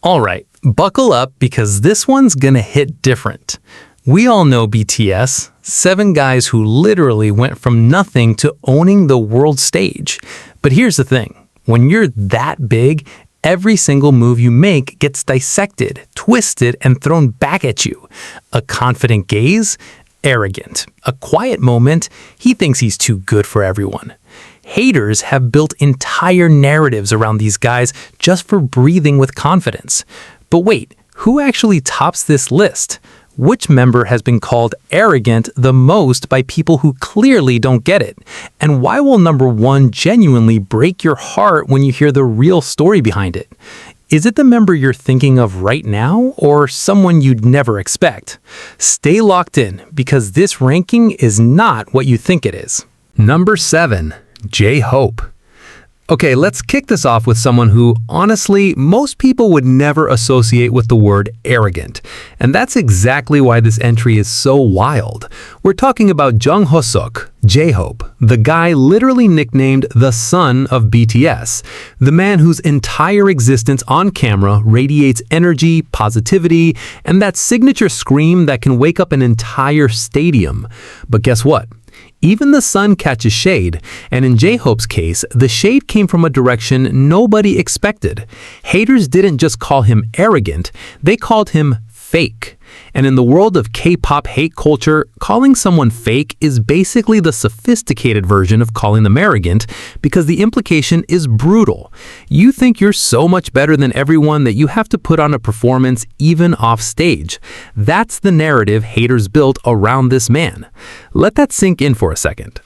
Alright, buckle up because this one's gonna hit different. We all know BTS, 7 guys who literally went from nothing to owning the world stage. But here's the thing, when you're that big, every single move you make gets dissected, twisted, and thrown back at you. A confident gaze? Arrogant. A quiet moment? He thinks he's too good for everyone. Haters have built entire narratives around these guys just for breathing with confidence. But wait, who actually tops this list? Which member has been called arrogant the most by people who clearly don't get it? And why will number 1 genuinely break your heart when you hear the real story behind it? Is it the member you're thinking of right now, or someone you'd never expect? Stay locked in, because this ranking is not what you think it is. Number 7. J-Hope. Okay, let's kick this off with someone who, honestly, most people would never associate with the word arrogant. And that's exactly why this entry is so wild. We're talking about Jungkook, J-Hope, the guy literally nicknamed the son of BTS, the man whose entire existence on camera radiates energy, positivity, and that signature scream that can wake up an entire stadium. But guess what? Even the sun catches shade, and in J-Hope's case, the shade came from a direction nobody expected. Haters didn't just call him arrogant, they called him fake. And in the world of K-pop hate culture, calling someone fake is basically the sophisticated version of calling them arrogant because the implication is brutal. You think you're so much better than everyone that you have to put on a performance even off stage. That's the narrative haters built around this man. Let that sink in for a second.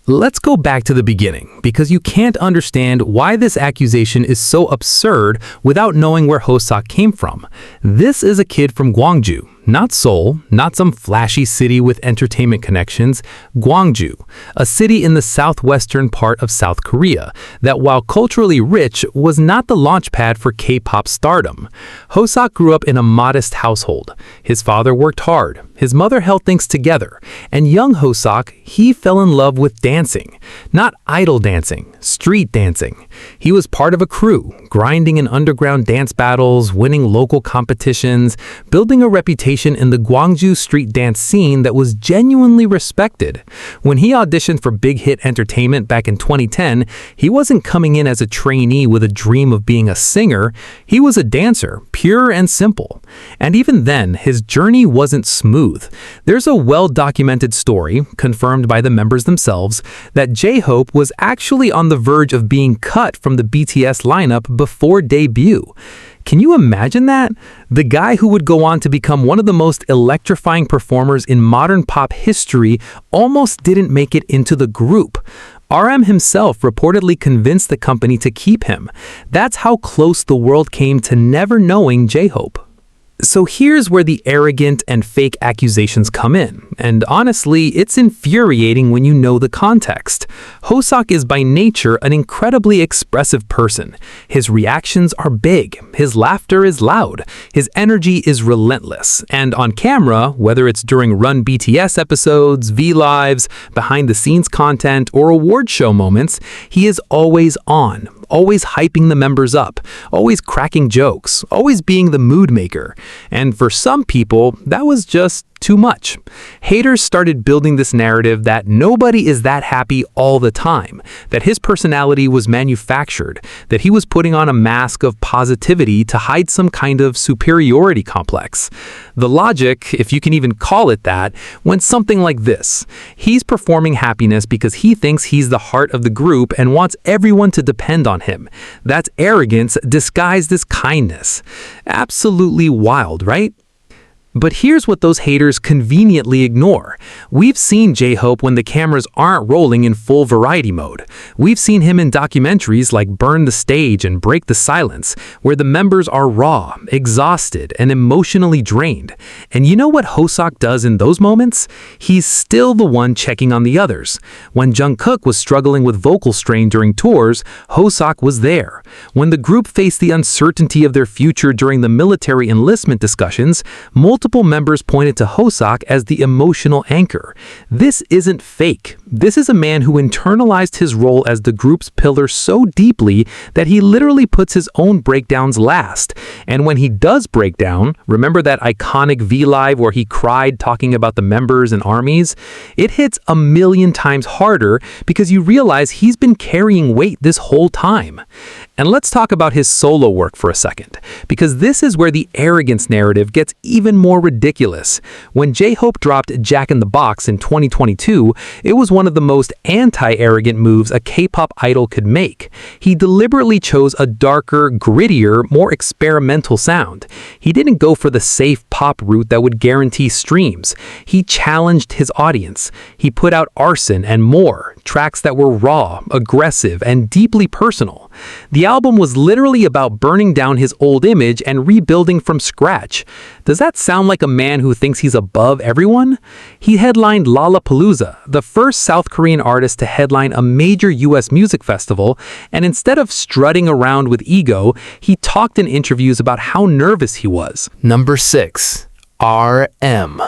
Let's go back to the beginning, because you can't understand why this accusation is so absurd without knowing where Hoseok came from. This is a kid from Gwangju, not Seoul, not some flashy city with entertainment connections. Gwangju, a city in the southwestern part of South Korea that, while culturally rich, was not the launchpad for K-pop stardom. Hoseok grew up in a modest household. His father worked hard. His mother held things together, and young Hoseok, he fell in love with dancing. Not idol dancing, street dancing. He was part of a crew, grinding in underground dance battles, winning local competitions, building a reputation in the Gwangju street dance scene that was genuinely respected. When he auditioned for Big Hit Entertainment back in 2010, he wasn't coming in as a trainee with a dream of being a singer. He was a dancer, pure and simple. And even then, his journey wasn't smooth. There's a well-documented story, confirmed by the members themselves, that J-Hope was actually on the verge of being cut from the BTS lineup before debut. Can you imagine that? The guy who would go on to become one of the most electrifying performers in modern pop history almost didn't make it into the group. RM himself reportedly convinced the company to keep him. That's how close the world came to never knowing J-Hope. So here's where the arrogant and fake accusations come in, and honestly, it's infuriating when you know the context. Hoseok is by nature an incredibly expressive person. His reactions are big, his laughter is loud, his energy is relentless, and on camera, whether it's during Run BTS episodes, V-Lives, behind-the-scenes content, or award show moments, he is always on. Always hyping the members up, always cracking jokes, always being the mood maker. And for some people, that was just too much. Haters started building this narrative that nobody is that happy all the time, that his personality was manufactured, that he was putting on a mask of positivity to hide some kind of superiority complex. The logic, if you can even call it that, went something like this. He's performing happiness because he thinks he's the heart of the group and wants everyone to depend on him. That's arrogance disguised as kindness. Absolutely wild, right? But here's what those haters conveniently ignore. We've seen J-Hope when the cameras aren't rolling in full variety mode. We've seen him in documentaries like Burn the Stage and Break the Silence, where the members are raw, exhausted, and emotionally drained. And you know what Hoseok does in those moments? He's still the one checking on the others. When Jungkook was struggling with vocal strain during tours, Hoseok was there. When the group faced the uncertainty of their future during the military enlistment discussions, multiple multiple members pointed to Hoseok as the emotional anchor. This isn't fake. This is a man who internalized his role as the group's pillar so deeply that he literally puts his own breakdowns last. And when he does break down, remember that iconic V-Live where he cried talking about the members and armies? It hits a million times harder because you realize he's been carrying weight this whole time. And let's talk about his solo work for a second, because this is where the arrogance narrative gets even more ridiculous. When J-Hope dropped Jack in the Box in 2022, it was one of the most anti-arrogant moves a K-pop idol could make. He deliberately chose a darker, grittier, more experimental sound. He didn't go for the safe pop route that would guarantee streams. He challenged his audience. He put out Arson and More, tracks that were raw, aggressive, and deeply personal. The album was literally about burning down his old image and rebuilding from scratch. Does that sound like a man who thinks he's above everyone? He headlined Lollapalooza, the first South Korean artist to headline a major US music festival, and instead of strutting around with ego, he talked in interviews about how nervous he was. Number 6. RM.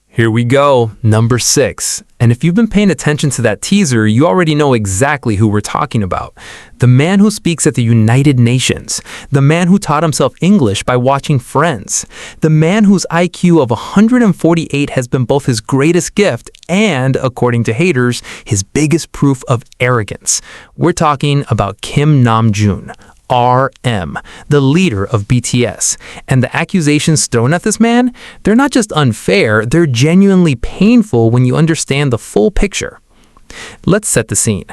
Here we go, number 6. And if you've been paying attention to that teaser, you already know exactly who we're talking about. The man who speaks at the United Nations. The man who taught himself English by watching Friends. The man whose IQ of 148 has been both his greatest gift and, according to haters, his biggest proof of arrogance. We're talking about Kim Namjoon, RM, the leader of BTS. And the accusations thrown at this man, they're not just unfair, they're genuinely painful when you understand the full picture. Let's set the scene.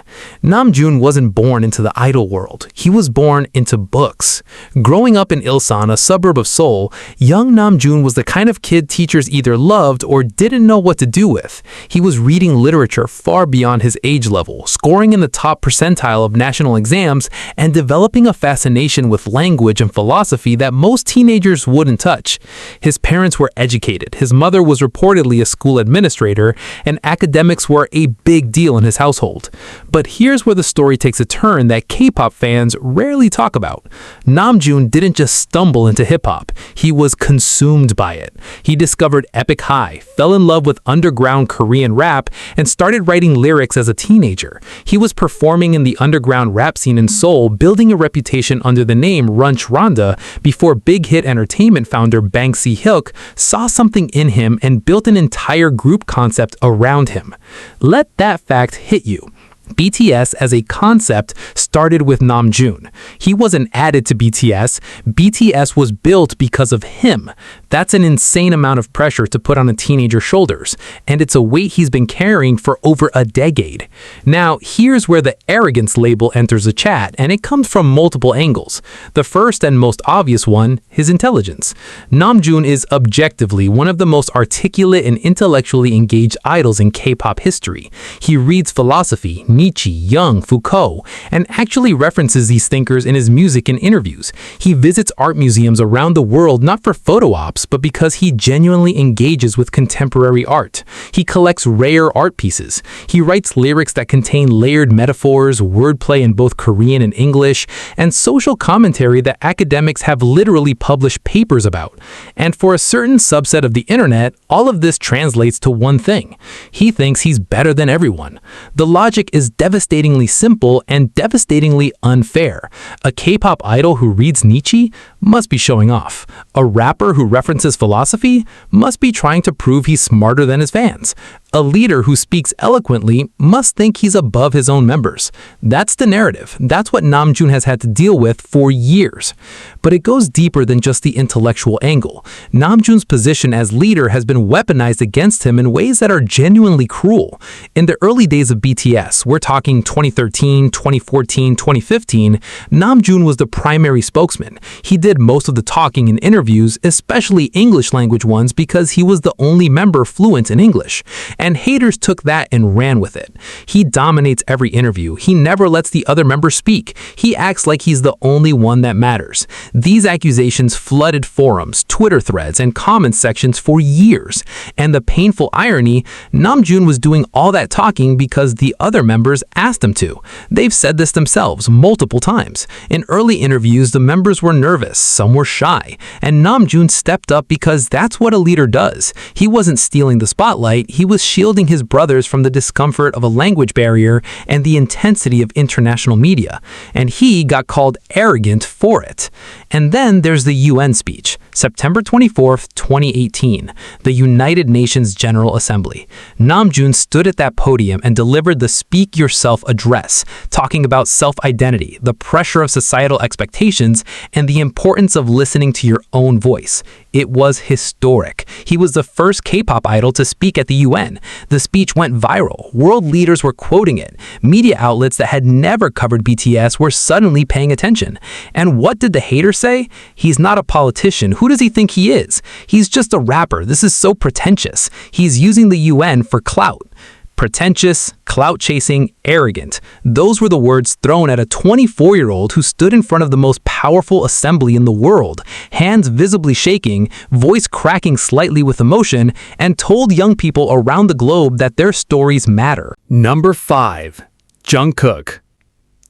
Namjoon wasn't born into the idol world. He was born into books. Growing up in Ilsan, a suburb of Seoul, young Namjoon was the kind of kid teachers either loved or didn't know what to do with. He was reading literature far beyond his age level, scoring in the top percentile of national exams, and developing a fascination with language and philosophy that most teenagers wouldn't touch. His parents were educated. His mother was reportedly a school administrator, and academics were a big deal in his household. But here's where the story takes a turn that K-pop fans rarely talk about. Namjoon didn't just stumble into hip-hop. He was consumed by it. He discovered Epic High, fell in love with underground Korean rap, and started writing lyrics as a teenager. He was performing in the underground rap scene in Seoul, building a reputation under the name Runch Ronda before Big Hit Entertainment founder Bang Si-hyuk saw something in him and built an entire group concept around him. Let that fact hit you. BTS as a concept started with Namjoon. He wasn't added to BTS. BTS was built because of him. That's an insane amount of pressure to put on a teenager's shoulders, and it's a weight he's been carrying for over a decade. Now, here's where the arrogance label enters the chat, and it comes from multiple angles. The first and most obvious one, his intelligence. Namjoon is objectively one of the most articulate and intellectually engaged idols in K-pop history. He reads philosophy, Nietzsche, Jung, Foucault, and actually references these thinkers in his music and interviews. He visits art museums around the world not for photo ops, but because he genuinely engages with contemporary art. He collects rare art pieces. He writes lyrics that contain layered metaphors, wordplay in both Korean and English, and social commentary that academics have literally published papers about. And for a certain subset of the internet, all of this translates to one thing. He thinks he's better than everyone. The logic is devastatingly simple and devastatingly unfair. A K-pop idol who reads Nietzsche must be showing off. A rapper who references philosophy must be trying to prove he's smarter than his fans. A leader who speaks eloquently must think he's above his own members. That's the narrative. That's what Namjoon has had to deal with for years. But it goes deeper than just the intellectual angle. Namjoon's position as leader has been weaponized against him in ways that are genuinely cruel. In the early days of BTS, we're talking 2013, 2014, 2015, Namjoon was the primary spokesman. He did most of the talking in interviews, especially English language ones, because he was the only member fluent in English. and haters took that and ran with it. He dominates every interview. He never lets the other members speak. He acts like he's the only one that matters. These accusations flooded forums, Twitter threads, and comment sections for years. And the painful irony, Namjoon was doing all that talking because the other members asked him to. They've said this themselves multiple times. In early interviews, the members were nervous, some were shy, and Namjoon stepped up because that's what a leader does. He wasn't stealing the spotlight, he was shielding his brothers from the discomfort of a language barrier and the intensity of international media. And he got called arrogant for it. And then there's the UN speech, September 24th, 2018, the United Nations General Assembly. Namjoon stood at that podium and delivered the Speak Yourself address, talking about self-identity, the pressure of societal expectations, and the importance of listening to your own voice. It was historic. He was the first K-pop idol to speak at the UN. The speech went viral. World leaders were quoting it. Media outlets that had never covered BTS were suddenly paying attention. And what did the hater say? He's not a politician. Who does he think he is? He's just a rapper. This is so pretentious. He's using the UN for clout. Pretentious, clout-chasing, arrogant. Those were the words thrown at a 24-year-old who stood in front of the most powerful assembly in the world, hands visibly shaking, voice cracking slightly with emotion, and told young people around the globe that their stories matter. Number 5. Jungkook.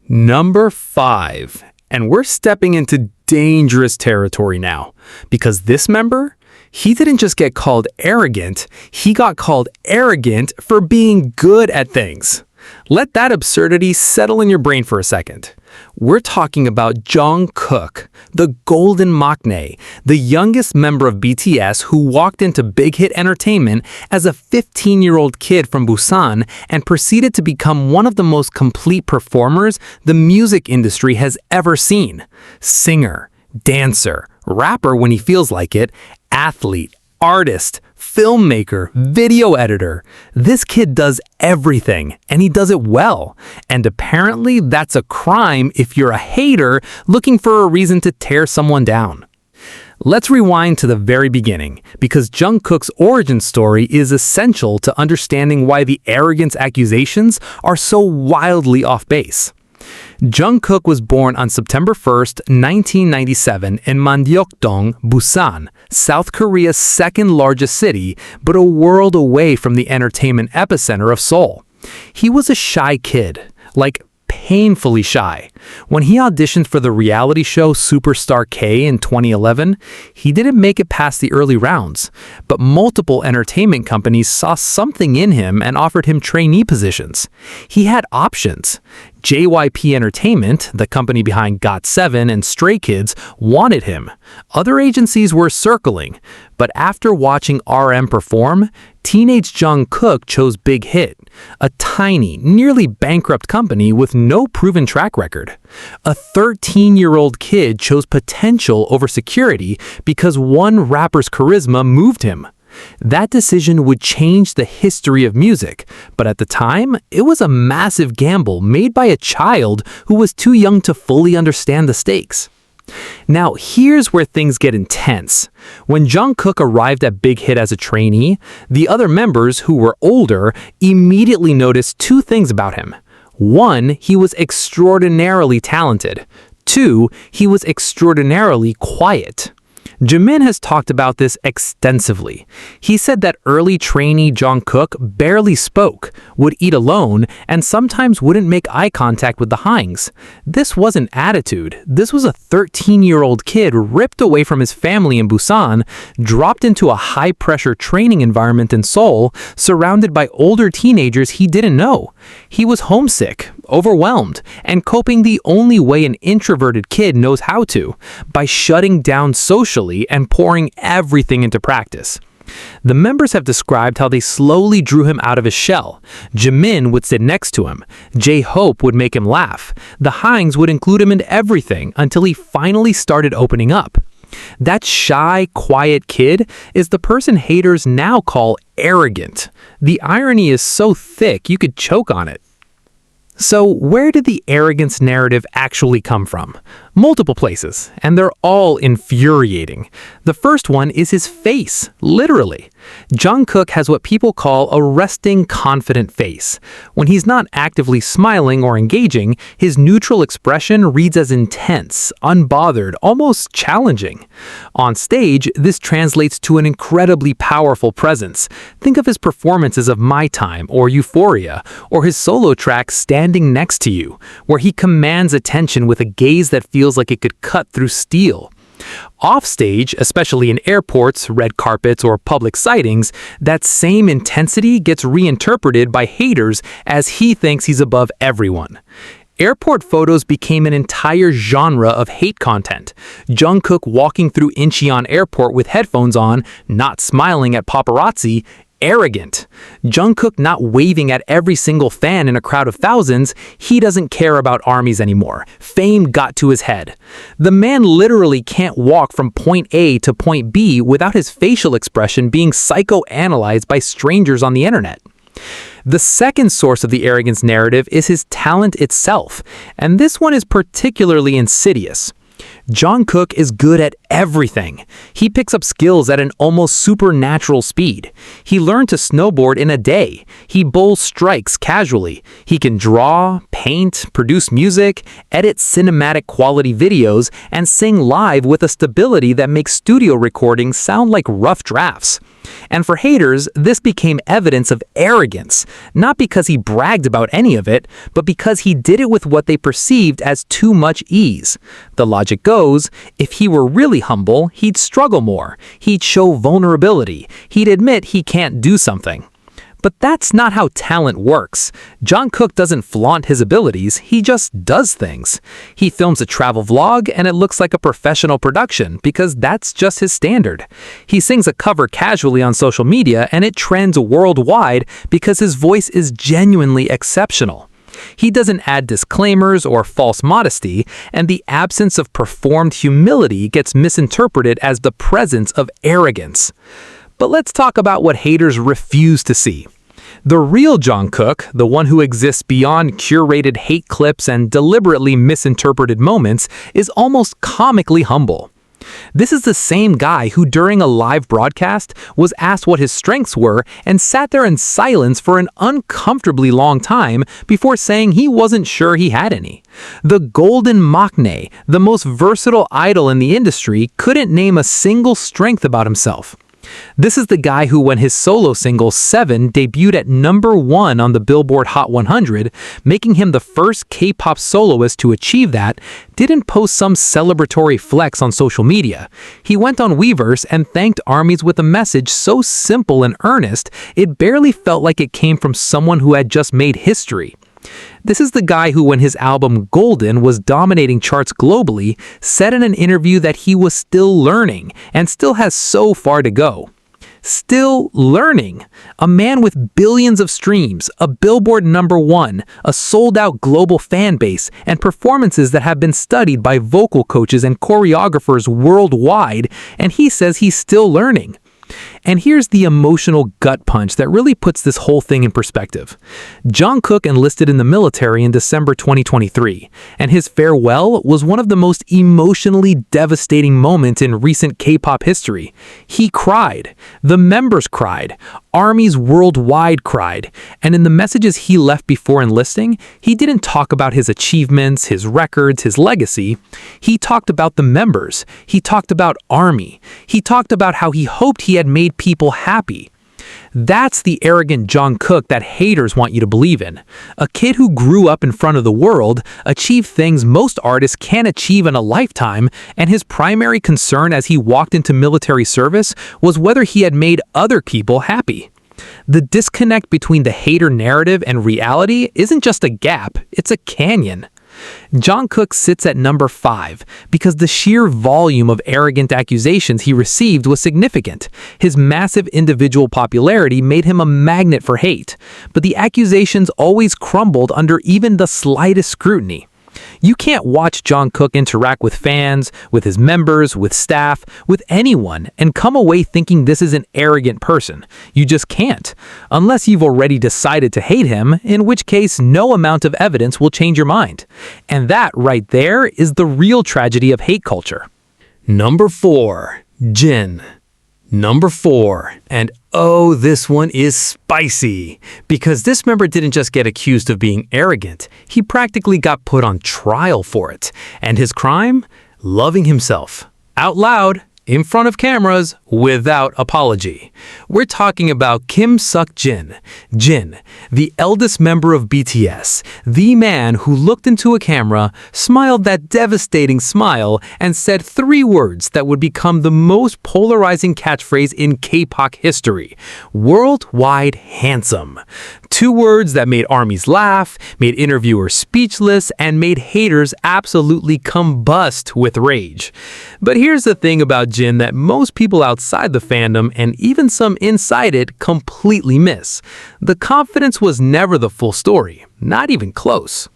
Number 5. And we're stepping into dangerous territory now, because this member, he didn't just get called arrogant, he got called arrogant for being good at things. Let that absurdity settle in your brain for a second. We're talking about Jungkook, the golden maknae, the youngest member of BTS who walked into Big Hit Entertainment as a 15-year-old kid from Busan and proceeded to become one of the most complete performers the music industry has ever seen. Singer, dancer, rapper when he feels like it, athlete, artist, filmmaker, video editor. This kid does everything, and he does it well. And apparently that's a crime if you're a hater looking for a reason to tear someone down. Let's rewind to the very beginning, because Jungkook's origin story is essential to understanding why the arrogance accusations are so wildly off base. Jungkook was born on September 1st, 1997 in Mandeokdong, Busan, South Korea's second largest city, but a world away from the entertainment epicenter of Seoul. He was a shy kid, like painfully shy. When he auditioned for the reality show Superstar K in 2011, he didn't make it past the early rounds, but multiple entertainment companies saw something in him and offered him trainee positions. He had options. JYP Entertainment, the company behind GOT7 and Stray Kids, wanted him. Other agencies were circling, but after watching RM perform, teenage Jungkook chose Big Hit, a tiny, nearly bankrupt company with no proven track record. A 13-year-old kid chose potential over security because one rapper's charisma moved him. That decision would change the history of music, but at the time, it was a massive gamble made by a child who was too young to fully understand the stakes. Now, here's where things get intense. When Jungkook arrived at Big Hit as a trainee, the other members, who were older, immediately noticed two things about him. One, he was extraordinarily talented. Two, he was extraordinarily quiet. Jimin has talked about this extensively. He said that early trainee Jungkook barely spoke, would eat alone, and sometimes wouldn't make eye contact with the Hangs. This wasn't attitude. This was a 13-year-old kid ripped away from his family in Busan, dropped into a high-pressure training environment in Seoul, surrounded by older teenagers he didn't know. He was homesick, overwhelmed, and coping the only way an introverted kid knows how to, by shutting down socially and pouring everything into practice. The members have described how they slowly drew him out of his shell. Jimin would sit next to him. J-Hope would make him laugh. The Hangs would include him in everything until he finally started opening up. That shy, quiet kid is the person haters now call arrogant. The irony is so thick you could choke on it. So where did the arrogance narrative actually come from? Multiple places, and they're all infuriating. The first one is his face, literally. Jungkook has what people call a resting, confident face. When he's not actively smiling or engaging, his neutral expression reads as intense, unbothered, almost challenging. On stage, this translates to an incredibly powerful presence. Think of his performances of My Time or Euphoria, or his solo track Standing Next to You, where he commands attention with a gaze that feels like it could cut through steel. Offstage, especially in airports, red carpets, or public sightings, that same intensity gets reinterpreted by haters as he thinks he's above everyone. Airport photos became an entire genre of hate content. Jungkook walking through Incheon Airport with headphones on, not smiling at paparazzi, arrogant. Jungkook not waving at every single fan in a crowd of thousands, he doesn't care about armies anymore. Fame got to his head. The man literally can't walk from point A to point B without his facial expression being psychoanalyzed by strangers on the internet. The second source of the arrogance narrative is his talent itself, and this one is particularly insidious. Jungkook is good at everything. He picks up skills at an almost supernatural speed. He learned to snowboard in a day. He bowls strikes casually. He can draw, paint, produce music, edit cinematic quality videos, and sing live with a stability that makes studio recordings sound like rough drafts. And for haters, this became evidence of arrogance, not because he bragged about any of it, but because he did it with what they perceived as too much ease. The logic goes, if he were really humble, he'd struggle more. He'd show vulnerability. He'd admit he can't do something. But that's not how talent works. Jungkook doesn't flaunt his abilities, he just does things. He films a travel vlog and it looks like a professional production because that's just his standard. He sings a cover casually on social media and it trends worldwide because his voice is genuinely exceptional. He doesn't add disclaimers or false modesty, and the absence of performed humility gets misinterpreted as the presence of arrogance. But let's talk about what haters refuse to see. The real Jungkook, the one who exists beyond curated hate clips and deliberately misinterpreted moments, is almost comically humble. This is the same guy who during a live broadcast was asked what his strengths were and sat there in silence for an uncomfortably long time before saying he wasn't sure he had any. The golden maknae, the most versatile idol in the industry, couldn't name a single strength about himself. This is the guy who, when his solo single 7 debuted at #1 on the Billboard Hot 100, making him the first K-pop soloist to achieve that, didn't post some celebratory flex on social media. He went on Weverse and thanked armies with a message so simple and earnest, it barely felt like it came from someone who had just made history. This is the guy who, when his album Golden was dominating charts globally, said in an interview that he was still learning and still has so far to go. Still learning. A man with billions of streams, a Billboard #1, a sold-out global fan base, and performances that have been studied by vocal coaches and choreographers worldwide, and he says he's still learning. And here's the emotional gut punch that really puts this whole thing in perspective. Jungkook enlisted in the military in December 2023, and his farewell was one of the most emotionally devastating moments in recent K-pop history. He cried. The members cried. Armies worldwide cried. And in the messages he left before enlisting, he didn't talk about his achievements, his records, his legacy. He talked about the members. He talked about Army. He talked about how he hoped he had made people happy. That's the arrogant Jungkook that haters want you to believe in. A kid who grew up in front of the world, achieved things most artists can't achieve in a lifetime, and his primary concern as he walked into military service was whether he had made other people happy. The disconnect between the hater narrative and reality isn't just a gap, it's a canyon. Jungkook sits at #5 because the sheer volume of arrogant accusations he received was significant. His massive individual popularity made him a magnet for hate, but the accusations always crumbled under even the slightest scrutiny. You can't watch Jungkook interact with fans, with his members, with staff, with anyone, and come away thinking this is an arrogant person. You just can't. Unless you've already decided to hate him, in which case no amount of evidence will change your mind. And that right there is the real tragedy of hate culture. Number 4. Jin. Number 4, and oh, this one is spicy, because this member didn't just get accused of being arrogant, he practically got put on trial for it. And his crime? Loving himself. Out loud, in front of cameras, without apology. We're talking about Kim Seok-jin. Jin, the eldest member of BTS, the man who looked into a camera, smiled that devastating smile, and said 3 words that would become the most polarizing catchphrase in K-pop history: worldwide handsome. 2 words that made armies laugh, made interviewers speechless, and made haters absolutely combust with rage. But here's the thing about Jin that most people outside the fandom and even some inside it completely miss. The confidence was never the full story, not even close.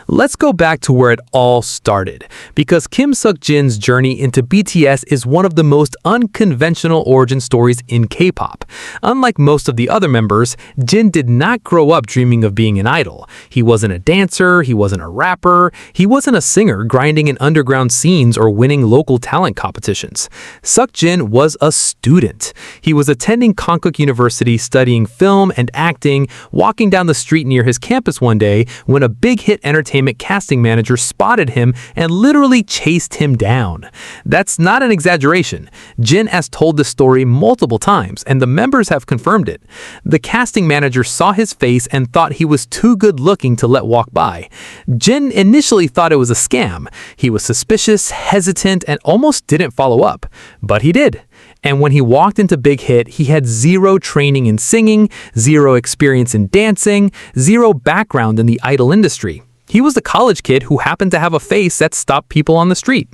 Let's go back to where it all started, because Kim Seok-jin's journey into BTS is one of the most unconventional origin stories in K-pop. Unlike most of the other members, Jin did not grow up dreaming of being an idol. He wasn't a dancer, he wasn't a rapper, he wasn't a singer grinding in underground scenes or winning local talent competitions. Seok-jin was a student. He was attending Konkuk University studying film and acting, walking down the street near his campus one day when a big hit entertainment casting manager spotted him and literally chased him down. That's not an exaggeration. Jin has told this story multiple times, and the members have confirmed it. The casting manager saw his face and thought he was too good looking to let walk by. Jin initially thought it was a scam. He was suspicious, hesitant, and almost didn't follow up. But he did. And when he walked into Big Hit, he had 0 training in singing, 0 experience in dancing, 0 background in the idol industry. He was the college kid who happened to have a face that stopped people on the street.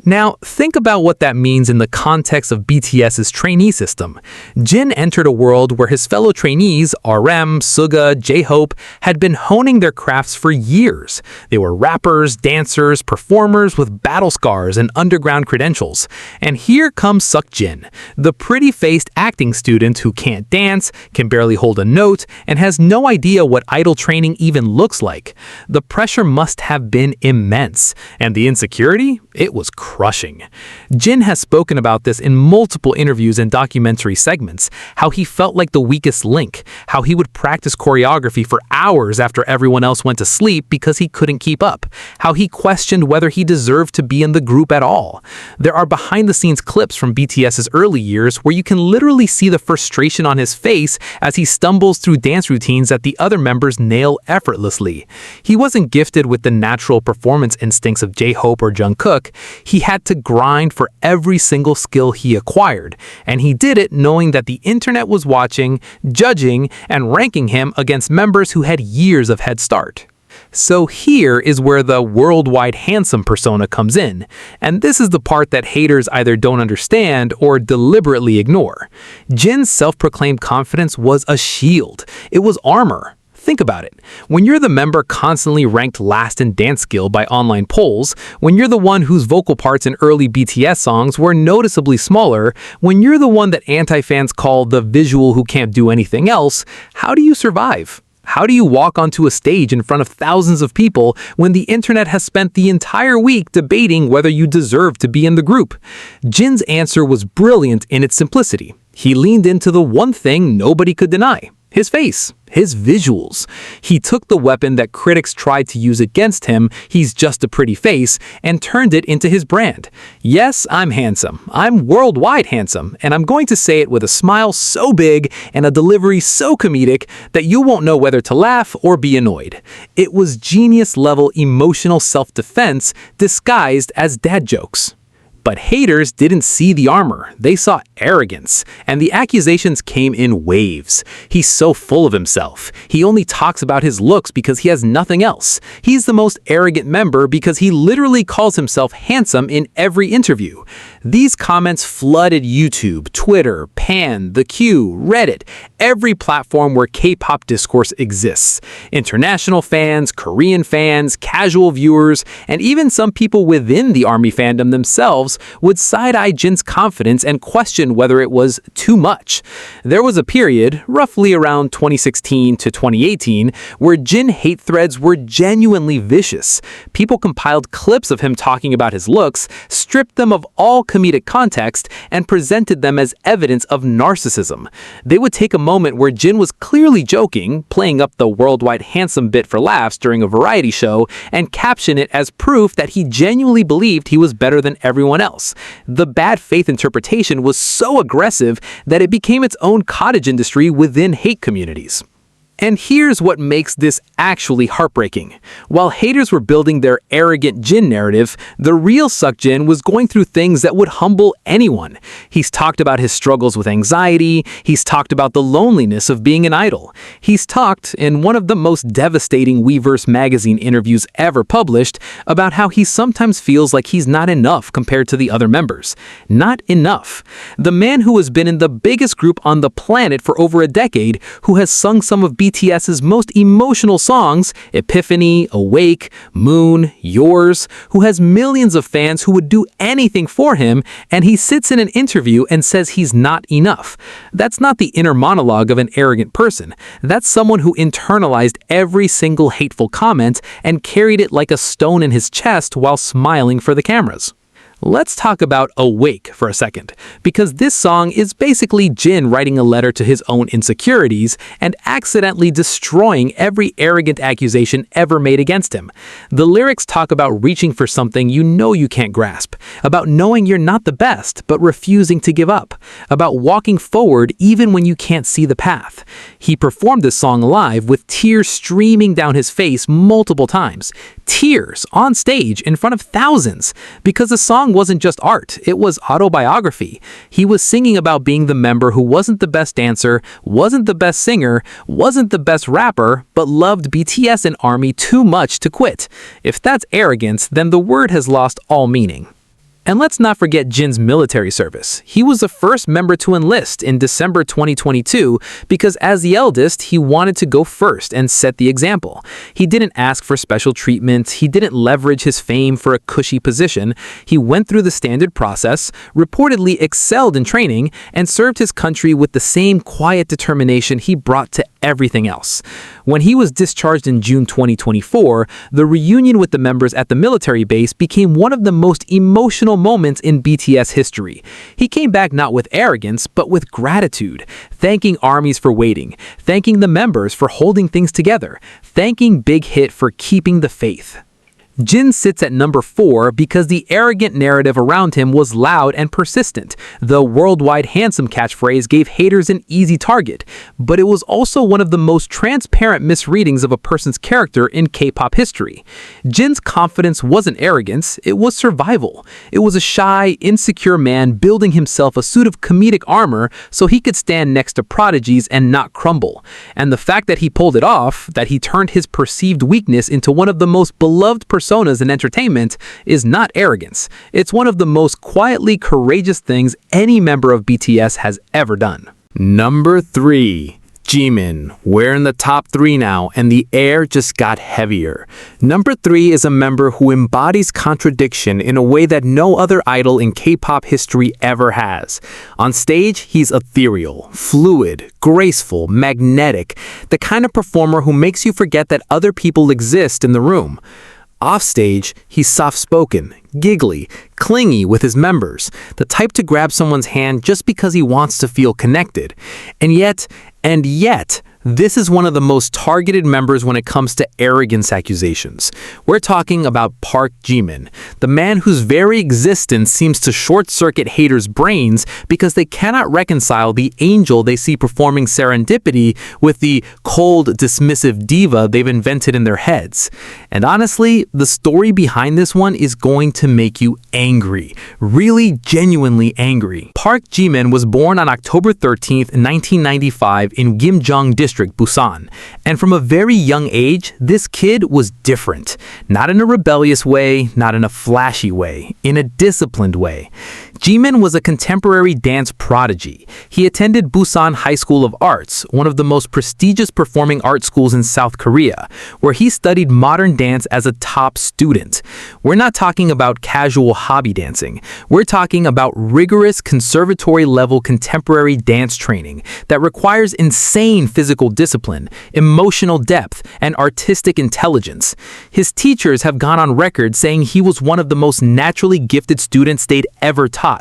Now, think about what that means in the context of BTS's trainee system. Jin entered a world where his fellow trainees, RM, Suga, J-Hope, had been honing their crafts for years. They were rappers, dancers, performers with battle scars and underground credentials. And here comes Seok-jin, the pretty-faced acting student who can't dance, can barely hold a note, and has no idea what idol training even looks like. The pressure must have been immense. And the insecurity? It was crushing. Jin has spoken about this in multiple interviews and documentary segments, how he felt like the weakest link, how he would practice choreography for hours after everyone else went to sleep because he couldn't keep up, how he questioned whether he deserved to be in the group at all. There are behind-the-scenes clips from BTS's early years where you can literally see the frustration on his face as he stumbles through dance routines that the other members nail effortlessly. He wasn't gifted with the natural performance instincts of J-Hope or Jungkook. He had to grind for every single skill he acquired, and he did it knowing that the internet was watching, judging, and ranking him against members who had years of head start. So here is where the worldwide handsome persona comes in, and this is the part that haters either don't understand or deliberately ignore. Jin's self-proclaimed confidence was a shield. It was armor. Think about it. When you're the member constantly ranked last in dance skill by online polls, when you're the one whose vocal parts in early BTS songs were noticeably smaller, when you're the one that anti-fans call the visual who can't do anything else, how do you survive? How do you walk onto a stage in front of thousands of people when the internet has spent the entire week debating whether you deserve to be in the group? Jin's answer was brilliant in its simplicity. He leaned into the one thing nobody could deny: his face, his visuals. He took the weapon that critics tried to use against him, he's just a pretty face, and turned it into his brand. Yes, I'm handsome. I'm worldwide handsome, and I'm going to say it with a smile so big and a delivery so comedic that you won't know whether to laugh or be annoyed. It was genius-level emotional self-defense disguised as dad jokes. But haters didn't see the armor, they saw arrogance, and the accusations came in waves. He's so full of himself. He only talks about his looks because he has nothing else. He's the most arrogant member because he literally calls himself handsome in every interview. These comments flooded YouTube, Twitter, Pan, The Q, Reddit, every platform where K-pop discourse exists. International fans, Korean fans, casual viewers, and even some people within the ARMY fandom themselves would side-eye Jin's confidence and question whether it was too much. There was a period, roughly around 2016 to 2018, where Jin hate threads were genuinely vicious. People compiled clips of him talking about his looks, stripped them of all comedic context, and presented them as evidence of narcissism. They would take a moment where Jin was clearly joking, playing up the worldwide handsome bit for laughs during a variety show, and caption it as proof that he genuinely believed he was better than everyone else. The bad faith interpretation was so aggressive that it became its own cottage industry within hate communities. And here's what makes this actually heartbreaking. While haters were building their arrogant Jin narrative, the real Seokjin was going through things that would humble anyone. He's talked about his struggles with anxiety. He's talked about the loneliness of being an idol. He's talked, in one of the most devastating Weverse magazine interviews ever published, about how he sometimes feels like he's not enough compared to the other members. Not enough. The man who has been in the biggest group on the planet for over a decade, who has sung some of BTS's most emotional songs, Epiphany, Awake, Moon, Yours, who has millions of fans who would do anything for him, and he sits in an interview and says he's not enough. That's not the inner monologue of an arrogant person. That's someone who internalized every single hateful comment and carried it like a stone in his chest while smiling for the cameras. Let's talk about Awake for a second, because this song is basically Jin writing a letter to his own insecurities and accidentally destroying every arrogant accusation ever made against him. The lyrics talk about reaching for something you know you can't grasp, about knowing you're not the best but refusing to give up, about walking forward even when you can't see the path. He performed this song live with tears streaming down his face multiple times. Tears on stage in front of thousands, because the song wasn't just art, it was autobiography. He was singing about being the member who wasn't the best dancer, wasn't the best singer, wasn't the best rapper, but loved BTS and ARMY too much to quit. If that's arrogance, then the word has lost all meaning. And let's not forget Jin's military service. He was the first member to enlist in December 2022 because as the eldest, he wanted to go first and set the example. He didn't ask for special treatment. He didn't leverage his fame for a cushy position. He went through the standard process, reportedly excelled in training, and served his country with the same quiet determination he brought to everything else. When he was discharged in June 2024, the reunion with the members at the military base became one of the most emotional moments in BTS history. He came back not with arrogance, but with gratitude, thanking armies for waiting, thanking the members for holding things together, thanking Big Hit for keeping the faith. Jin sits at number 4 because the arrogant narrative around him was loud and persistent. The worldwide handsome catchphrase gave haters an easy target, but it was also one of the most transparent misreadings of a person's character in K-pop history. Jin's confidence wasn't arrogance, it was survival. It was a shy, insecure man building himself a suit of comedic armor so he could stand next to prodigies and not crumble. And the fact that he pulled it off, that he turned his perceived weakness into one of the most beloved personas in entertainment, is not arrogance. It's one of the most quietly courageous things any member of BTS has ever done. Number 3. Jimin. We're in the top 3 now, and the air just got heavier. Number 3 is a member who embodies contradiction in a way that no other idol in K-pop history ever has. On stage, he's ethereal, fluid, graceful, magnetic, the kind of performer who makes you forget that other people exist in the room. Offstage, he's soft-spoken, giggly, clingy with his members, the type to grab someone's hand just because he wants to feel connected. And yet, this is one of the most targeted members when it comes to arrogance accusations. We're talking about Park Jimin, the man whose very existence seems to short-circuit haters' brains because they cannot reconcile the angel they see performing Serendipity with the cold, dismissive diva they've invented in their heads. And honestly, the story behind this one is going to make you angry. Really, genuinely angry. Park Jimin was born on October 13th, 1995 in Gimjeong District, Busan. And from a very young age, this kid was different. Not in a rebellious way, not in a flashy way, in a disciplined way. Jimin was a contemporary dance prodigy. He attended Busan High School of Arts, one of the most prestigious performing art schools in South Korea, where he studied modern dance as a top student. We're not talking about casual hobby dancing. We're talking about rigorous conservatory-level contemporary dance training that requires insane physical discipline, emotional depth, and artistic intelligence. His teachers have gone on record saying he was one of the most naturally gifted students they'd ever taught.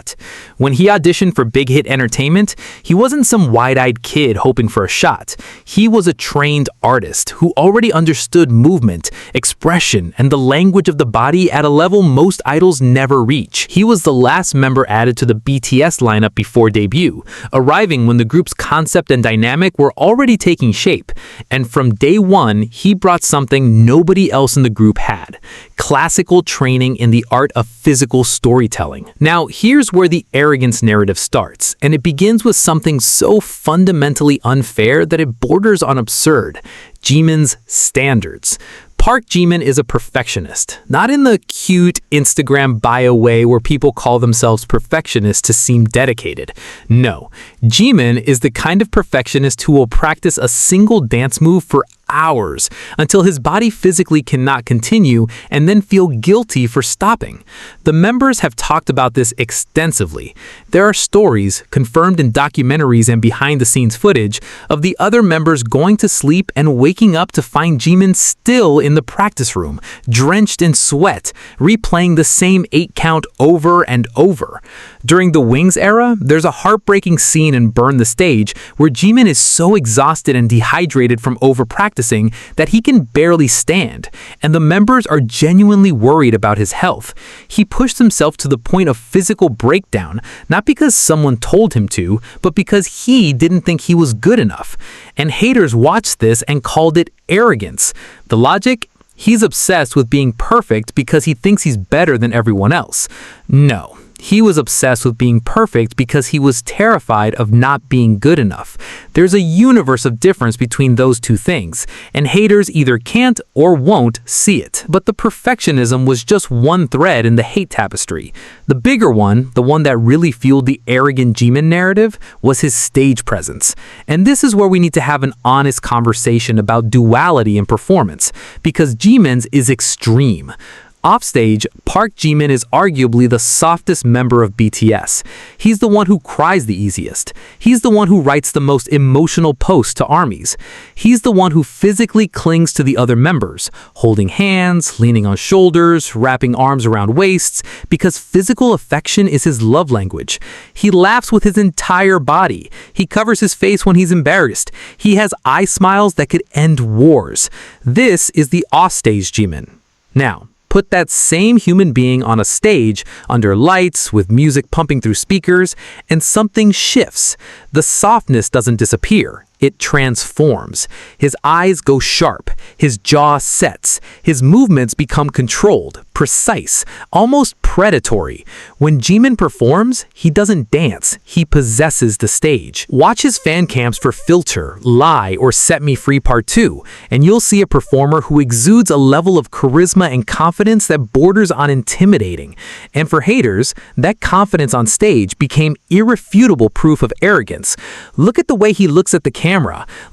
When he auditioned for Big Hit Entertainment, he wasn't some wide-eyed kid hoping for a shot. He was a trained artist who already understood movement, expression, and the language of the body at a level most idols never reach. He was the last member added to the BTS lineup before debut, arriving when the group's concept and dynamic were already taking shape. And from day one, he brought something nobody else in the group had: classical training in the art of physical storytelling. Now, here's where the arrogance narrative starts, and it begins with something so fundamentally unfair that it borders on absurd: Jimin's standards. Park Jimin is a perfectionist, not in the cute Instagram bio way where people call themselves perfectionists to seem dedicated. No, Jimin is the kind of perfectionist who will practice a single dance move for hours until his body physically cannot continue and then feel guilty for stopping. The members have talked about this extensively. There are stories, confirmed in documentaries and behind-the-scenes footage, of the other members going to sleep and waking up to find Jimin still in the practice room, drenched in sweat, replaying the same 8 count over and over. During the Wings era, there's a heartbreaking scene in Burn the Stage where Jimin is so exhausted and dehydrated from over-practicing that he can barely stand, and the members are genuinely worried about his health. He pushed himself to the point of physical breakdown, not because someone told him to, but because he didn't think he was good enough. And haters watched this and called it arrogance. The logic? He's obsessed with being perfect because he thinks he's better than everyone else. No. He was obsessed with being perfect because he was terrified of not being good enough. There's a universe of difference between those two things, and haters either can't or won't see it. But the perfectionism was just one thread in the hate tapestry. The bigger one, the one that really fueled the arrogant Jimin narrative, was his stage presence. And this is where we need to have an honest conversation about duality in performance, because Jimin's is extreme. Offstage, Park Jimin is arguably the softest member of BTS. He's the one who cries the easiest. He's the one who writes the most emotional posts to ARMYs. He's the one who physically clings to the other members, holding hands, leaning on shoulders, wrapping arms around waists, because physical affection is his love language. He laughs with his entire body. He covers his face when he's embarrassed. He has eye smiles that could end wars. This is the offstage Jimin. Now, put that same human being on a stage, under lights, with music pumping through speakers, and something shifts. The softness doesn't disappear. It transforms. His eyes go sharp. His jaw sets. His movements become controlled, precise, almost predatory. When Jimin performs, he doesn't dance. He possesses the stage. Watch his fan cams for Filter, Lie, or Set Me Free Part 2, and you'll see a performer who exudes a level of charisma and confidence that borders on intimidating. And for haters, that confidence on stage became irrefutable proof of arrogance. Look at the way he looks at the camera.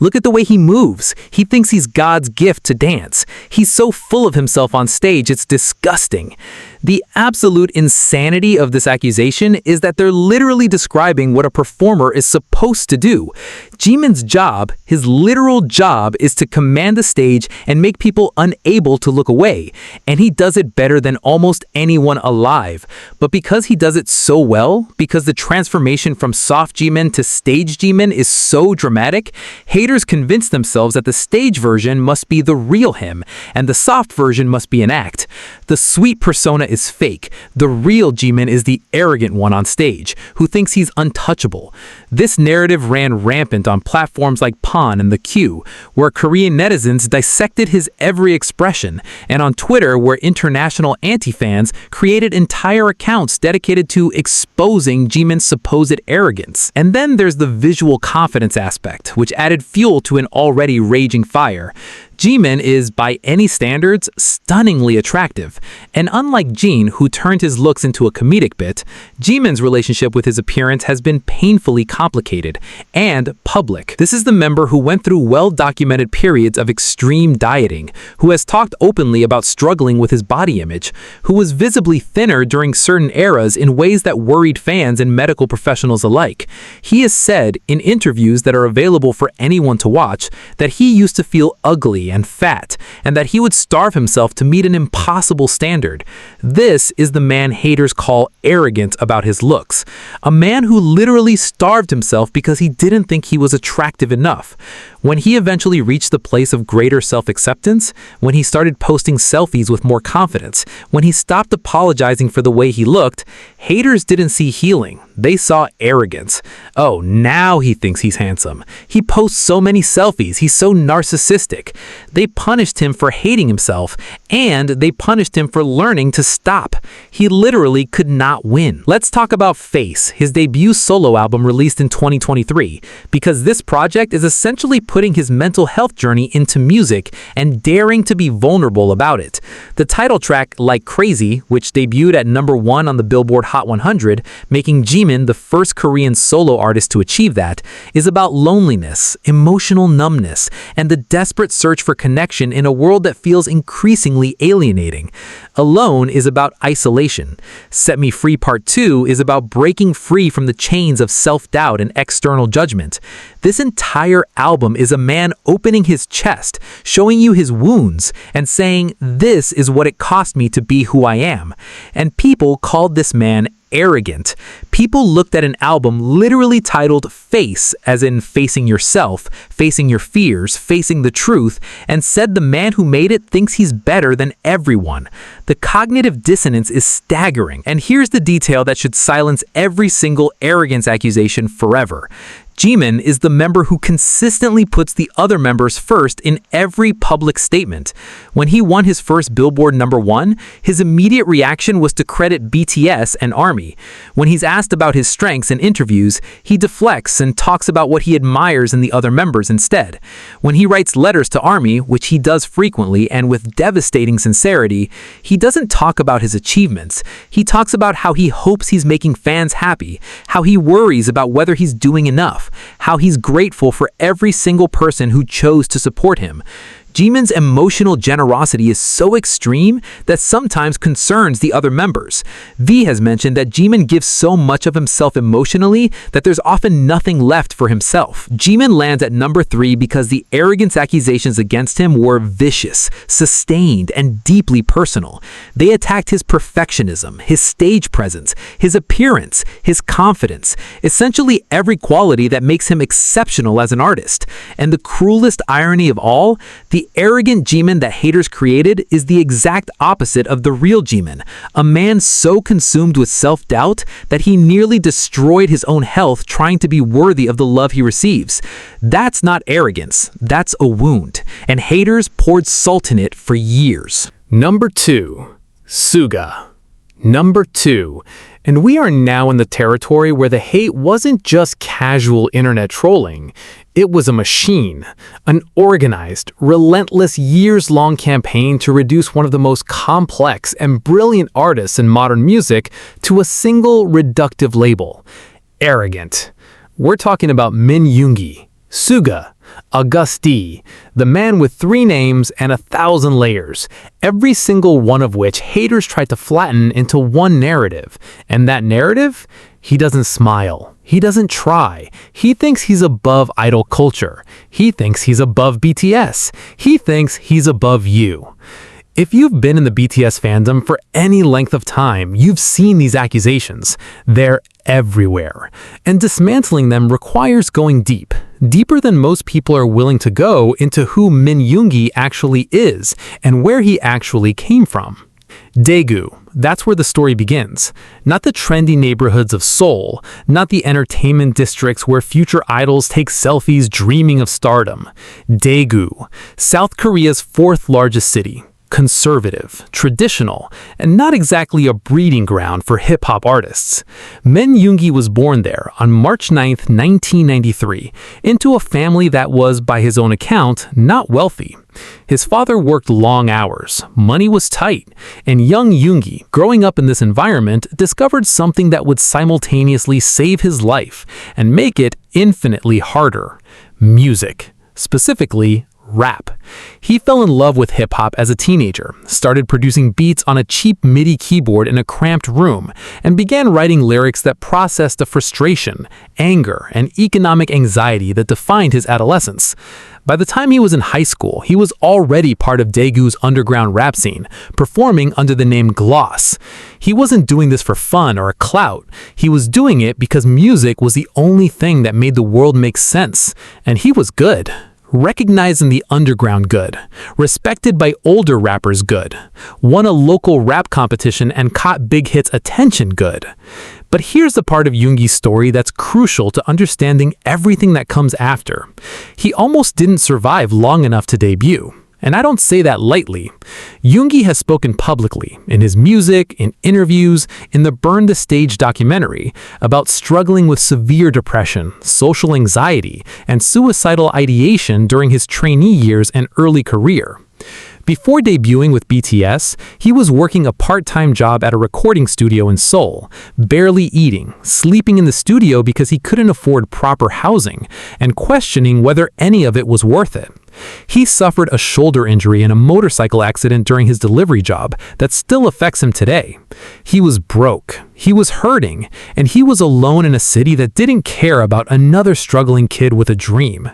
Look at the way he moves. He thinks he's God's gift to dance. He's so full of himself on stage, it's disgusting. The absolute insanity of this accusation is that they're literally describing what a performer is supposed to do. Jimin's job, his literal job, is to command the stage and make people unable to look away. And he does it better than almost anyone alive. But because he does it so well, because the transformation from soft Jimin to stage Jimin is so dramatic, haters convince themselves that the stage version must be the real him, and the soft version must be an act. The sweet persona is fake. The real Jimin is the arrogant one on stage, who thinks he's untouchable. This narrative ran rampant on platforms like Pon and The Q, where Korean netizens dissected his every expression, and on Twitter, where international anti-fans created entire accounts dedicated to exposing Jimin's supposed arrogance. And then there's the visual confidence aspect, which added fuel to an already raging fire. Jimin is, by any standards, stunningly attractive. And unlike Jin, who turned his looks into a comedic bit, Jimin's relationship with his appearance has been painfully complicated and public. This is the member who went through well-documented periods of extreme dieting, who has talked openly about struggling with his body image, who was visibly thinner during certain eras in ways that worried fans and medical professionals alike. He has said, in interviews that are available for anyone to watch, that he used to feel ugly and fat, and that he would starve himself to meet an impossible standard. This is the man haters call arrogant about his looks. A man who literally starved himself because he didn't think he was attractive enough. When he eventually reached the place of greater self-acceptance, when he started posting selfies with more confidence, when he stopped apologizing for the way he looked, haters didn't see healing. They saw arrogance. Oh, now he thinks he's handsome. He posts so many selfies. He's so narcissistic. They punished him for hating himself, and they punished him for learning to stop. He literally could not win. Let's talk about Face, his debut solo album released in 2023, because this project is essentially putting his mental health journey into music and daring to be vulnerable about it. The title track, Like Crazy, which debuted at #1 on the Billboard Hot 100, making Jimin the first Korean solo artist to achieve that, is about loneliness, emotional numbness, and the desperate search for connection in a world that feels increasingly alienating. Alone is about isolation. Set Me Free Part 2 is about breaking free from the chains of self-doubt and external judgment. This entire album is a man opening his chest, showing you his wounds, and saying, "This is what it cost me to be who I am." And people called this man arrogant. People looked at an album literally titled Face, as in facing yourself, facing your fears, facing the truth, and said the man who made it thinks he's better than everyone. The cognitive dissonance is staggering, and here's the detail that should silence every single arrogance accusation forever. Jimin is the member who consistently puts the other members first in every public statement. When he won his first Billboard #1, his immediate reaction was to credit BTS and Army. When he's asked about his strengths in interviews, he deflects and talks about what he admires in the other members instead. When he writes letters to Army, which he does frequently and with devastating sincerity, he doesn't talk about his achievements. He talks about how he hopes he's making fans happy, how he worries about whether he's doing enough, how he's grateful for every single person who chose to support him. Jimin's emotional generosity is so extreme that sometimes concerns the other members. V has mentioned that Jimin gives so much of himself emotionally that there's often nothing left for himself. Jimin lands at #3 because the arrogance accusations against him were vicious, sustained, and deeply personal. They attacked his perfectionism, his stage presence, his appearance, his confidence, essentially every quality that makes him exceptional as an artist. And the cruelest irony of all, the arrogant Jimin that haters created is the exact opposite of the real Jimin, a man so consumed with self-doubt that he nearly destroyed his own health trying to be worthy of the love he receives. That's not arrogance, that's a wound, and haters poured salt in it for years. #2, Suga. #2. And we are now in the territory where the hate wasn't just casual internet trolling. It was a machine, an organized, relentless, years-long campaign to reduce one of the most complex and brilliant artists in modern music to a single reductive label. Arrogant. We're talking about Min Yoongi, Suga, Auguste, the man with 3 names and 1,000 layers, every single one of which haters tried to flatten into one narrative. And that narrative? He doesn't smile. He doesn't try. He thinks he's above idol culture. He thinks he's above BTS. He thinks he's above you. If you've been in the BTS fandom for any length of time, you've seen these accusations. They're everywhere. And dismantling them requires going deep, deeper than most people are willing to go into who Min Yoongi actually is and where he actually came from. Daegu, that's where the story begins. Not the trendy neighborhoods of Seoul, not the entertainment districts where future idols take selfies dreaming of stardom. Daegu, South Korea's 4th largest city. conservative, traditional, and not exactly a breeding ground for hip-hop artists. Min Yoongi was born there on March 9, 1993, into a family that was, by his own account, not wealthy. His father worked long hours, money was tight, and young Yoongi, growing up in this environment, discovered something that would simultaneously save his life and make it infinitely harder: music, specifically rap. He fell in love with hip-hop as a teenager, started producing beats on a cheap MIDI keyboard in a cramped room, and began writing lyrics that processed the frustration, anger, and economic anxiety that defined his adolescence. By the time he was in high school, he was already part of Daegu's underground rap scene, performing under the name Gloss. He wasn't doing this for fun or a clout. He was doing it because music was the only thing that made the world make sense, and he was good. Recognized in the underground good, respected by older rappers good, won a local rap competition and caught big hits attention good. But here's the part of Yoongi's story that's crucial to understanding everything that comes after. He almost didn't survive long enough to debut. And I don't say that lightly. Yoongi has spoken publicly, in his music, in interviews, in the Burn the Stage documentary, about struggling with severe depression, social anxiety, and suicidal ideation during his trainee years and early career. Before debuting with BTS, he was working a part-time job at a recording studio in Seoul, barely eating, sleeping in the studio because he couldn't afford proper housing, and questioning whether any of it was worth it. He suffered a shoulder injury in a motorcycle accident during his delivery job that still affects him today. He was broke, he was hurting, and he was alone in a city that didn't care about another struggling kid with a dream.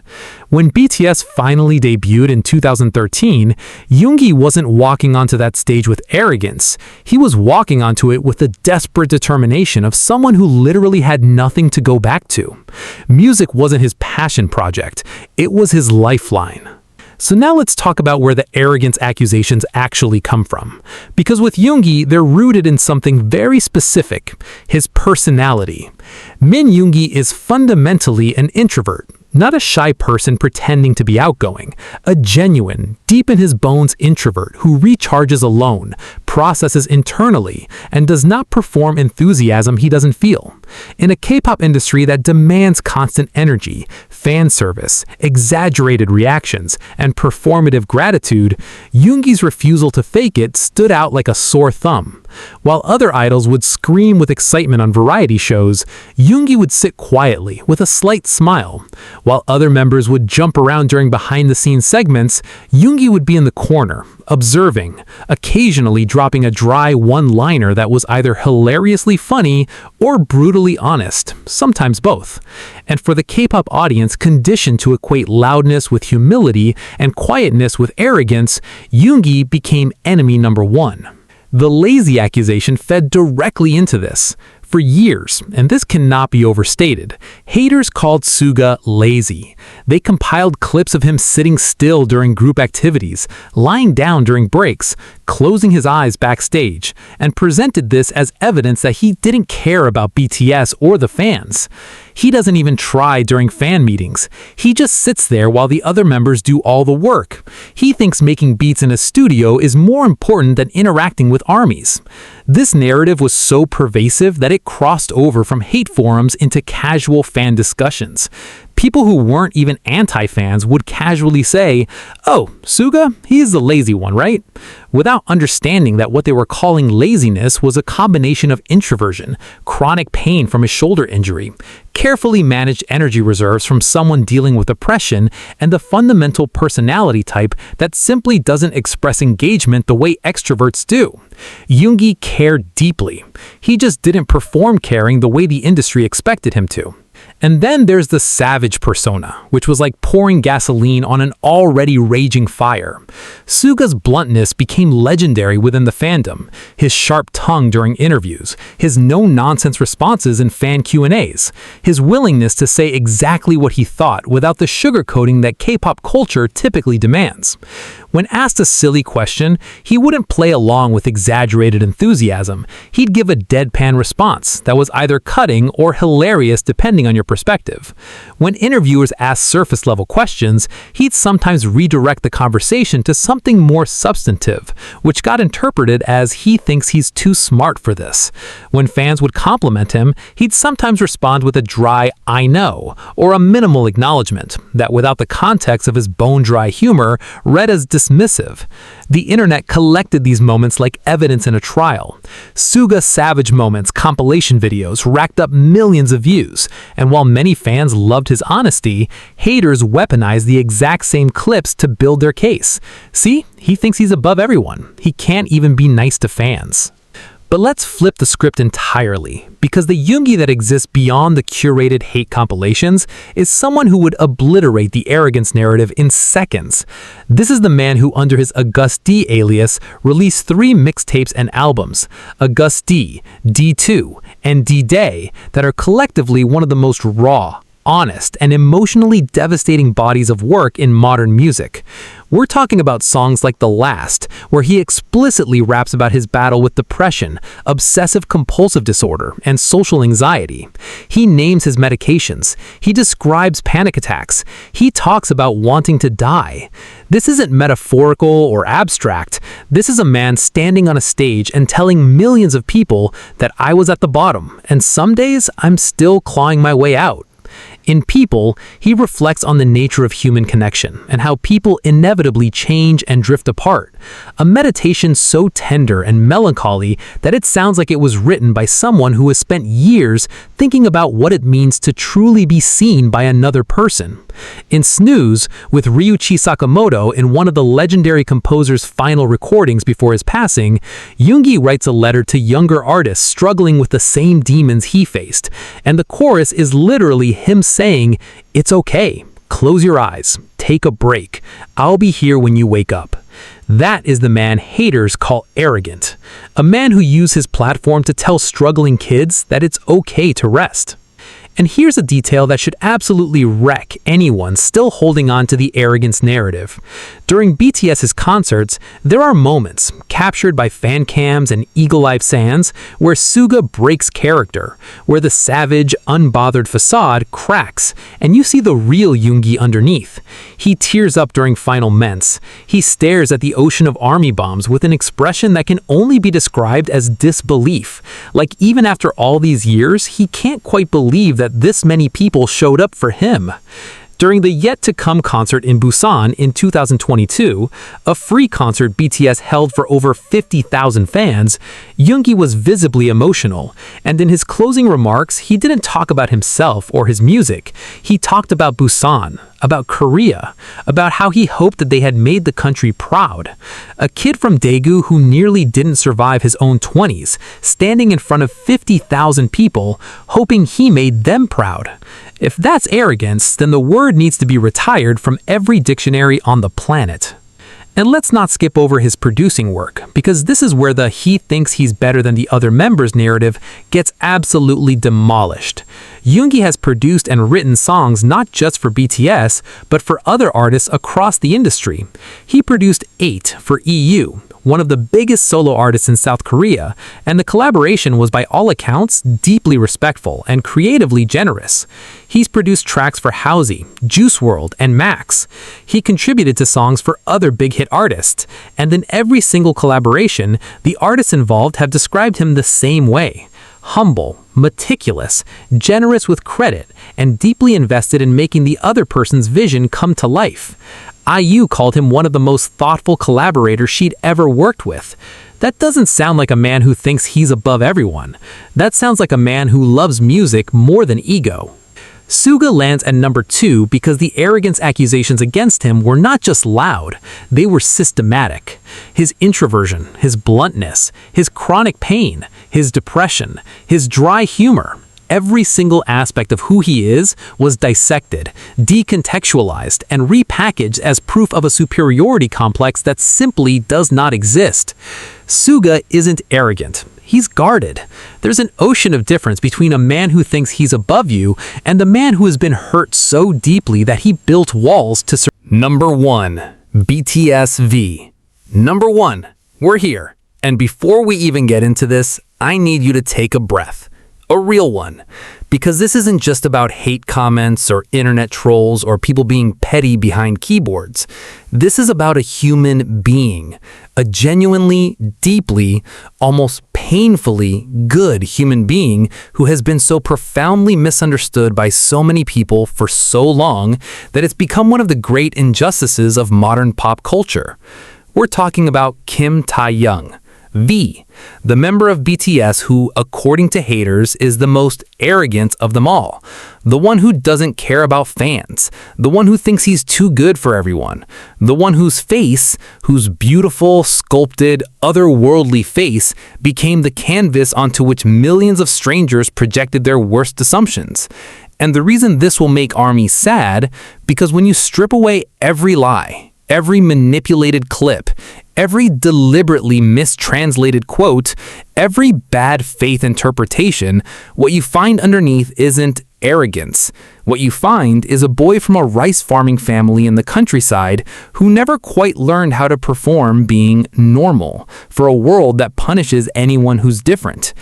When BTS finally debuted in 2013, Yoongi wasn't walking onto that stage with arrogance. He was walking onto it with the desperate determination of someone who literally had nothing to go back to. Music wasn't his passion project, it was his lifeline. So now let's talk about where the arrogance accusations actually come from. Because with Yoongi, they're rooted in something very specific: his personality. Min Yoongi is fundamentally an introvert, not a shy person pretending to be outgoing, a genuine, deep in his bones introvert who recharges alone, processes internally, and does not perform enthusiasm he doesn't feel. In a K-pop industry that demands constant energy, fan service, exaggerated reactions, and performative gratitude, Yoongi's refusal to fake it stood out like a sore thumb. While other idols would scream with excitement on variety shows, Yoongi would sit quietly with a slight smile. While other members would jump around during behind-the-scenes segments, Yoongi would be in the corner, observing, occasionally dropping a dry one-liner that was either hilariously funny or brutally honest, sometimes both. And for the K-pop audience conditioned to equate loudness with humility and quietness with arrogance, Yoongi became enemy number one. The lazy accusation fed directly into this. For years, and this cannot be overstated, haters called Suga lazy. They compiled clips of him sitting still during group activities, lying down during breaks, closing his eyes backstage, and presented this as evidence that he didn't care about BTS or the fans. He doesn't even try during fan meetings. He just sits there while the other members do all the work. He thinks making beats in a studio is more important than interacting with armies. This narrative was so pervasive that it crossed over from hate forums into casual fan discussions. People who weren't even anti-fans would casually say, "Oh, Suga, he's the lazy one, right?" Without understanding that what they were calling laziness was a combination of introversion, chronic pain from his shoulder injury, carefully managed energy reserves from someone dealing with depression, and the fundamental personality type that simply doesn't express engagement the way extroverts do. Yoongi cared deeply. He just didn't perform caring the way the industry expected him to. And then there's the savage persona, which was like pouring gasoline on an already raging fire. Suga's bluntness became legendary within the fandom, his sharp tongue during interviews, his no-nonsense responses in fan Q&As, his willingness to say exactly what he thought without the sugarcoating that K-pop culture typically demands. When asked a silly question, he wouldn't play along with exaggerated enthusiasm. He'd give a deadpan response that was either cutting or hilarious depending on your perspective. When interviewers asked surface-level questions, he'd sometimes redirect the conversation to something more substantive, which got interpreted as he thinks he's too smart for this. When fans would compliment him, he'd sometimes respond with a dry "I know" or a minimal acknowledgement that, without the context of his bone-dry humor, read as dismissive. The internet collected these moments like evidence in a trial. Suga Savage Moments compilation videos racked up millions of views, and while many fans loved his honesty, haters weaponized the exact same clips to build their case. See, he thinks he's above everyone. He can't even be nice to fans. But let's flip the script entirely, because the Yoongi that exists beyond the curated hate compilations is someone who would obliterate the arrogance narrative in seconds. This is the man who, under his August D alias, released 3 mixtapes and albums, August D, D2, and D-Day, that are collectively one of the most raw, honest, and emotionally devastating bodies of work in modern music. We're talking about songs like The Last, where he explicitly raps about his battle with depression, obsessive-compulsive disorder, and social anxiety. He names his medications. He describes panic attacks. He talks about wanting to die. This isn't metaphorical or abstract. This is a man standing on a stage and telling millions of people that I was at the bottom, and some days I'm still clawing my way out. In People, he reflects on the nature of human connection and how people inevitably change and drift apart. A meditation so tender and melancholy that it sounds like it was written by someone who has spent years thinking about what it means to truly be seen by another person. In Snooze, with Ryuichi Sakamoto in one of the legendary composer's final recordings before his passing, Yoongi writes a letter to younger artists struggling with the same demons he faced, and the chorus is literally him saying, "It's okay, close your eyes, take a break, I'll be here when you wake up." That is the man haters call arrogant, a man who used his platform to tell struggling kids that it's okay to rest. And here's a detail that should absolutely wreck anyone still holding on to the arrogance narrative. During BTS's concerts, there are moments, captured by fan cams and eagle-eye fans, where Suga breaks character, where the savage, unbothered facade cracks, and you see the real Yoongi underneath. He tears up during final ments. He stares at the ocean of army bombs with an expression that can only be described as disbelief. Like, even after all these years, he can't quite believe that this many people showed up for him. During the yet-to-come concert in Busan in 2022, a free concert BTS held for over 50,000 fans, Yoongi was visibly emotional, and in his closing remarks, he didn't talk about himself or his music. He talked about Busan, about Korea, about how he hoped that they had made the country proud. A kid from Daegu who nearly didn't survive his own 20s, standing in front of 50,000 people, hoping he made them proud. If that's arrogance, then the word needs to be retired from every dictionary on the planet. And let's not skip over his producing work, because this is where the "he thinks he's better than the other members" narrative gets absolutely demolished. Yoongi has produced and written songs not just for BTS, but for other artists across the industry. He produced 8 for EU, one of the biggest solo artists in South Korea, and the collaboration was by all accounts deeply respectful and creatively generous. He's produced tracks for Halsey, Juice WRLD, and Max. He contributed to songs for other big hit artists, and in every single collaboration, the artists involved have described him the same way: humble, meticulous, generous with credit, and deeply invested in making the other person's vision come to life. IU called him one of the most thoughtful collaborators she'd ever worked with. That doesn't sound like a man who thinks he's above everyone. That sounds like a man who loves music more than ego. Suga lands at number 2 because the arrogance accusations against him were not just loud, they were systematic. His introversion, his bluntness, his chronic pain, his depression, his dry humor, every single aspect of who he is was dissected, decontextualized, and repackaged as proof of a superiority complex that simply does not exist. Suga isn't arrogant. He's guarded. There's an ocean of difference between a man who thinks he's above you and the man who has been hurt so deeply that he built walls to survive. Number 1. BTS V. Number 1. We're here. And before we even get into this, I need you to take a breath. A real one. Because this isn't just about hate comments or internet trolls or people being petty behind keyboards. This is about a human being, a genuinely, deeply, almost painfully good human being who has been so profoundly misunderstood by so many people for so long that it's become one of the great injustices of modern pop culture. We're talking about Kim Taehyung. V, the member of BTS who, according to haters, is the most arrogant of them all. The one who doesn't care about fans. The one who thinks he's too good for everyone. The one whose face, whose beautiful, sculpted, otherworldly face, became the canvas onto which millions of strangers projected their worst assumptions. And the reason this will make ARMY sad, because when you strip away every lie, every manipulated clip, every deliberately mistranslated quote, every bad faith interpretation, what you find underneath isn't arrogance. What you find is a boy from a rice farming family in the countryside who never quite learned how to perform being normal for a world that punishes anyone who's different.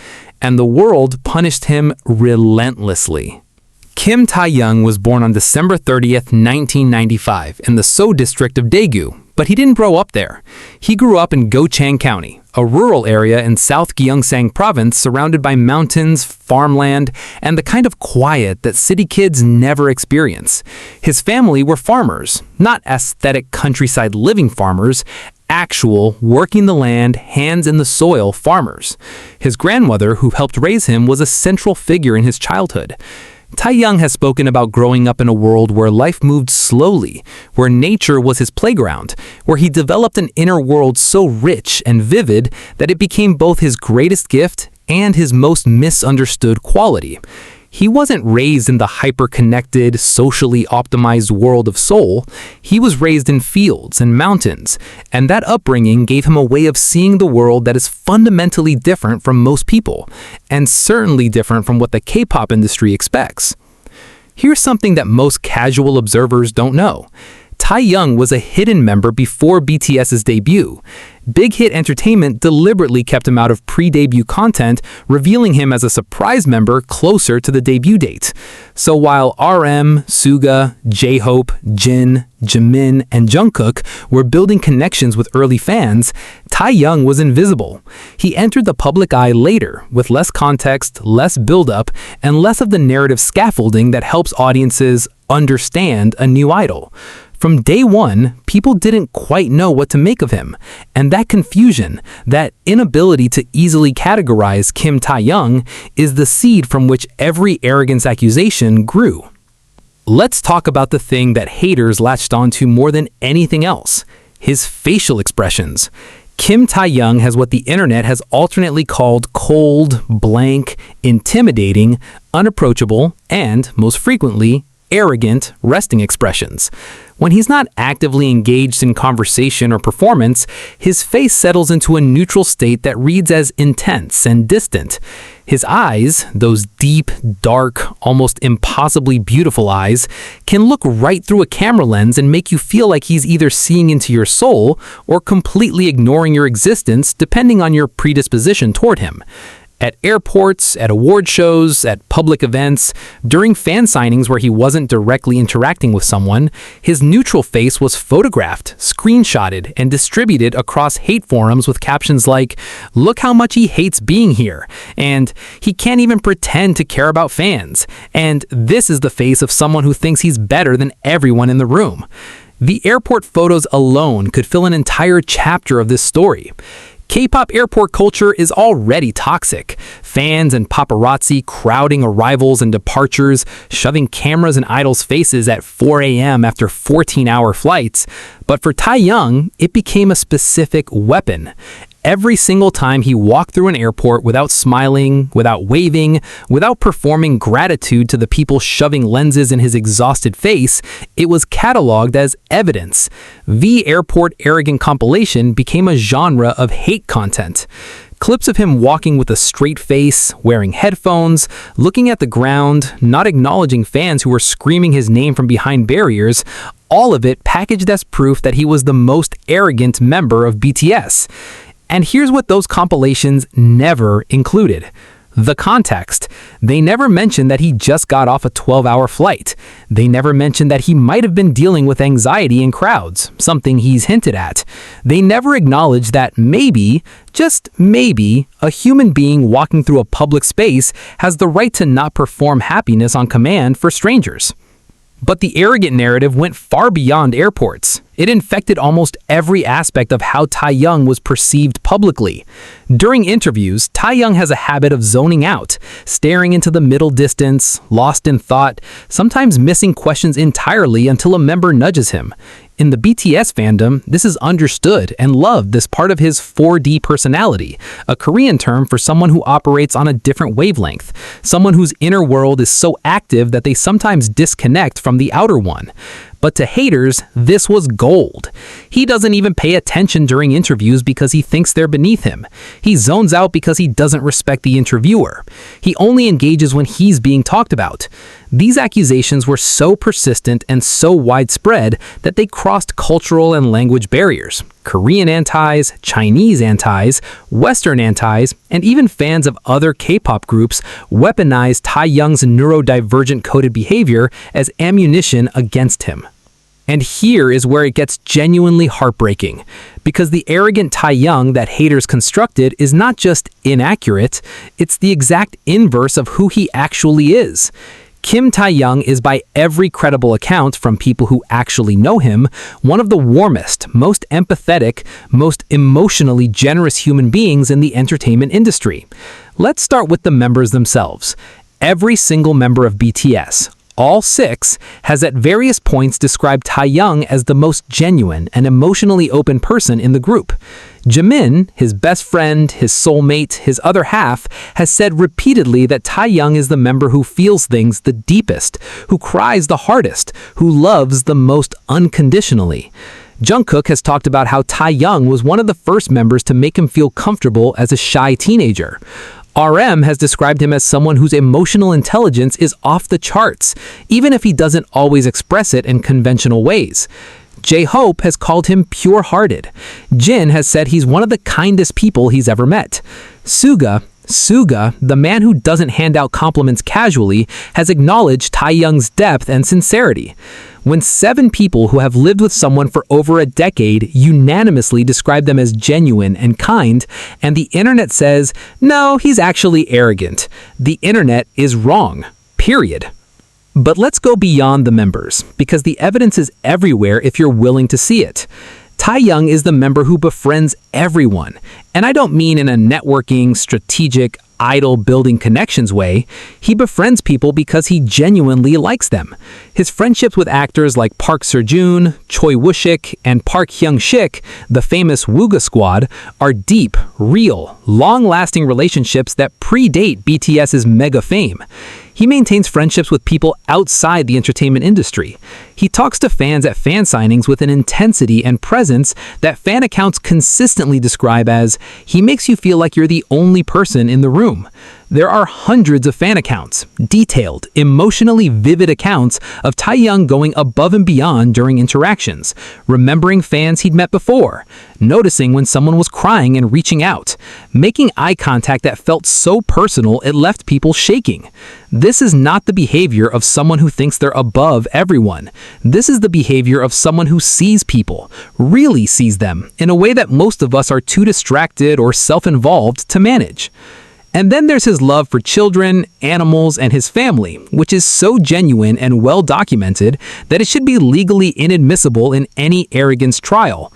And the world punished him relentlessly. Kim Taehyung was born on December 30th, 1995 in the So district of Daegu, but he didn't grow up there. He grew up in Gochang County, a rural area in South Gyeongsang Province surrounded by mountains, farmland, and the kind of quiet that city kids never experience. His family were farmers, not aesthetic countryside living farmers, actual, working the land, hands in the soil farmers. His grandmother, who helped raise him, was a central figure in his childhood. Taehyung has spoken about growing up in a world where life moved slowly, where nature was his playground, where he developed an inner world so rich and vivid that it became both his greatest gift and his most misunderstood quality. He wasn't raised in the hyper-connected, socially optimized world of Seoul. He was raised in fields and mountains, and that upbringing gave him a way of seeing the world that is fundamentally different from most people, and certainly different from what the K-pop industry expects. Here's something that most casual observers don't know. Taehyung was a hidden member before BTS's debut. Big Hit Entertainment deliberately kept him out of pre-debut content, revealing him as a surprise member closer to the debut date. So while RM, Suga, J-Hope, Jin, Jimin, and Jungkook were building connections with early fans, Taehyung was invisible. He entered the public eye later, with less context, less build-up, and less of the narrative scaffolding that helps audiences understand a new idol. From day one, people didn't quite know what to make of him, and that confusion, that inability to easily categorize Kim Taehyung, is the seed from which every arrogance accusation grew. Let's talk about the thing that haters latched onto more than anything else, his facial expressions. Kim Taehyung has what the internet has alternately called cold, blank, intimidating, unapproachable, and, most frequently, arrogant resting expressions. When he's not actively engaged in conversation or performance, his face settles into a neutral state that reads as intense and distant. His eyes, those deep, dark, almost impossibly beautiful eyes, can look right through a camera lens and make you feel like he's either seeing into your soul or completely ignoring your existence, depending on your predisposition toward him. At airports, at award shows, at public events, during fan signings where he wasn't directly interacting with someone, his neutral face was photographed, screenshotted, and distributed across hate forums with captions like, "Look how much he hates being here," and "He can't even pretend to care about fans," and "This is the face of someone who thinks he's better than everyone in the room." The airport photos alone could fill an entire chapter of this story. K-pop airport culture is already toxic. Fans and paparazzi crowding arrivals and departures, shoving cameras in idols' faces at 4 a.m. after 14-hour flights. But for Taehyung, it became a specific weapon. Every single time he walked through an airport without smiling, without waving, without performing gratitude to the people shoving lenses in his exhausted face, it was cataloged as evidence. The Airport Arrogant compilation became a genre of hate content. Clips of him walking with a straight face, wearing headphones, looking at the ground, not acknowledging fans who were screaming his name from behind barriers, all of it packaged as proof that he was the most arrogant member of BTS. And here's what those compilations never included: The context. They never mention that he just got off a 12-hour flight. They never mention that he might have been dealing with anxiety in crowds, something he's hinted at. They never acknowledge that maybe, just maybe, a human being walking through a public space has the right to not perform happiness on command for strangers. But the arrogant narrative went far beyond airports. It infected almost every aspect of how Taehyung was perceived publicly. During interviews, Taehyung has a habit of zoning out, staring into the middle distance, lost in thought, sometimes missing questions entirely until a member nudges him. In the BTS fandom, this is understood and loved as part of his 4D personality, a Korean term for someone who operates on a different wavelength, someone whose inner world is so active that they sometimes disconnect from the outer one. But to haters, this was gold. He doesn't even pay attention during interviews because he thinks they're beneath him. He zones out because he doesn't respect the interviewer. He only engages when he's being talked about. These accusations were so persistent and so widespread that they crossed cultural and language barriers. Korean antis, Chinese antis, Western antis, and even fans of other K-pop groups weaponized Taehyung's neurodivergent coded behavior as ammunition against him. And here is where it gets genuinely heartbreaking, because the arrogant Taehyung that haters constructed is not just inaccurate, it's the exact inverse of who he actually is. Kim Taehyung is, by every credible account from people who actually know him, one of the warmest, most empathetic, most emotionally generous human beings in the entertainment industry. Let's start with the members themselves. Every single member of BTS, all 6, has at various points described Taehyung as the most genuine and emotionally open person in the group. Jimin, his best friend, his soulmate, his other half, has said repeatedly that Taehyung is the member who feels things the deepest, who cries the hardest, who loves the most unconditionally. Jungkook has talked about how Taehyung was one of the first members to make him feel comfortable as a shy teenager. RM has described him as someone whose emotional intelligence is off the charts, even if he doesn't always express it in conventional ways. J-Hope has called him pure-hearted. Jin has said he's one of the kindest people he's ever met. Suga, the man who doesn't hand out compliments casually, has acknowledged Taehyung's depth and sincerity. When 7 people who have lived with someone for over a decade unanimously describe them as genuine and kind, and the internet says, no, he's actually arrogant, the internet is wrong. Period. But let's go beyond the members, because the evidence is everywhere if you're willing to see it. Taehyung is the member who befriends everyone, and I don't mean in a networking, strategic, idol-building connections way. He befriends people because he genuinely likes them. His friendships with actors like Park Seo-joon, Choi Woo-sik, and Park Hyung-sik, the famous Wooga Squad, are deep, real, long-lasting relationships that predate BTS's mega fame. He maintains friendships with people outside the entertainment industry. He talks to fans at fan signings with an intensity and presence that fan accounts consistently describe as, he makes you feel like you're the only person in the room. There are hundreds of fan accounts, detailed, emotionally vivid accounts of Taehyung going above and beyond during interactions, remembering fans he'd met before, noticing when someone was crying and reaching out, making eye contact that felt so personal it left people shaking. This is not the behavior of someone who thinks they're above everyone. This is the behavior of someone who sees people, really sees them, in a way that most of us are too distracted or self-involved to manage. And then there's his love for children, animals, and his family, which is so genuine and well documented that it should be legally inadmissible in any arrogance trial.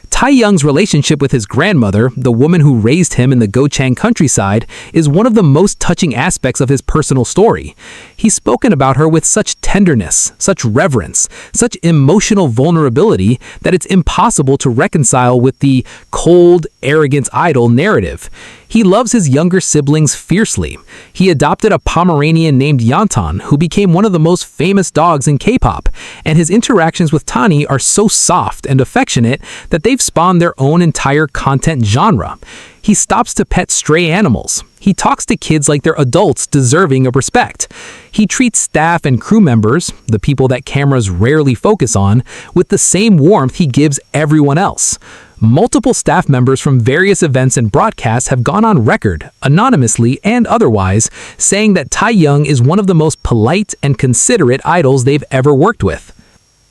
Taehyung's relationship with his grandmother, the woman who raised him in the Gochang countryside, is one of the most touching aspects of his personal story. He's spoken about her with such tenderness, such reverence, such emotional vulnerability that it's impossible to reconcile with the cold, arrogant idol narrative. He loves his younger siblings fiercely. He adopted a Pomeranian named Yantan, who became one of the most famous dogs in K-pop, and his interactions with Tani are so soft and affectionate that they've spawned their own entire content genre. He stops to pet stray animals. He talks to kids like they're adults deserving of respect. He treats staff and crew members, the people that cameras rarely focus on, with the same warmth he gives everyone else. Multiple staff members from various events and broadcasts have gone on record, anonymously and otherwise, saying that Taehyung is one of the most polite and considerate idols they've ever worked with.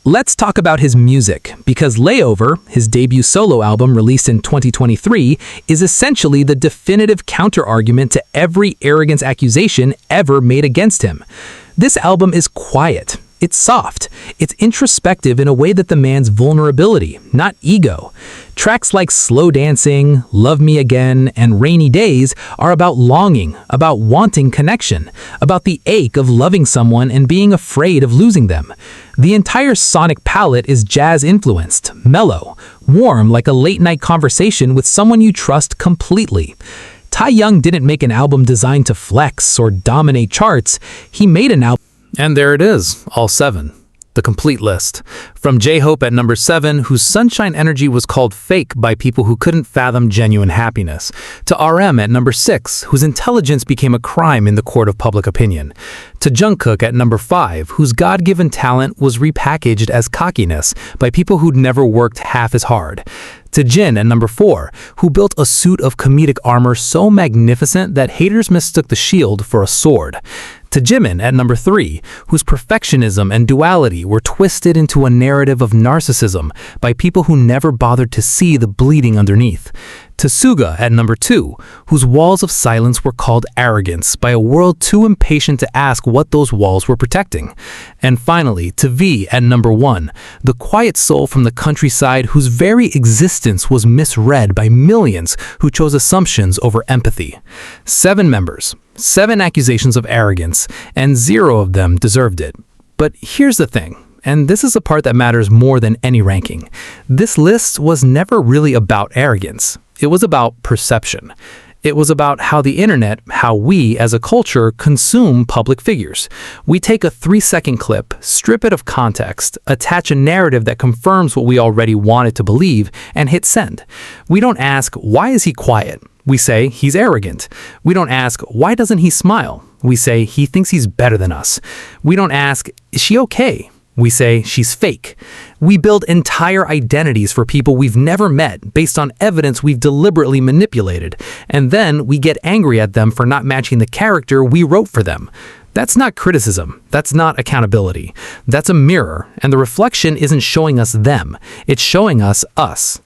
Let's talk about his music, because Layover, his debut solo album released in 2023, is essentially the definitive counter-argument to every arrogance accusation ever made against him. This album is quiet. It's soft. It's introspective in a way that demands vulnerability, not ego. Tracks like Slow Dancing, Love Me Again, and Rainy Days are about longing, about wanting connection, about the ache of loving someone and being afraid of losing them. The entire sonic palette is jazz-influenced, mellow, warm like a late-night conversation with someone you trust completely. Taehyung didn't make an album designed to flex or dominate charts. He made an album. And there it is, all 7. The complete list. From J-Hope at number 7, whose sunshine energy was called fake by people who couldn't fathom genuine happiness, to RM at number 6, whose intelligence became a crime in the court of public opinion, to Jungkook at number 5, whose God-given talent was repackaged as cockiness by people who'd never worked half as hard, to Jin at number 4, who built a suit of comedic armor so magnificent that haters mistook the shield for a sword, to Jimin at number 3, whose perfectionism and duality were twisted into a narrative of narcissism by people who never bothered to see the bleeding underneath, to Suga at number 2, whose walls of silence were called arrogance by a world too impatient to ask what those walls were protecting, and finally to V at number 1, the quiet soul from the countryside whose very existence was misread by millions who chose assumptions over empathy. 7 members, 7 accusations of arrogance, and 0 of them deserved it. But here's the thing, and this is the part that matters more than any ranking. This list was never really about arrogance. It was about perception. It was about how the internet, how we as a culture consume public figures. We take a 3-second clip, strip it of context, attach a narrative that confirms what we already wanted to believe, and hit send. We don't ask, why is he quiet? We say, he's arrogant. We don't ask, why doesn't he smile? We say, he thinks he's better than us. We don't ask, is she okay? We say, she's fake. We build entire identities for people we've never met based on evidence we've deliberately manipulated, and then we get angry at them for not matching the character we wrote for them. That's not criticism. That's not accountability. That's a mirror, and the reflection isn't showing us them. It's showing us us.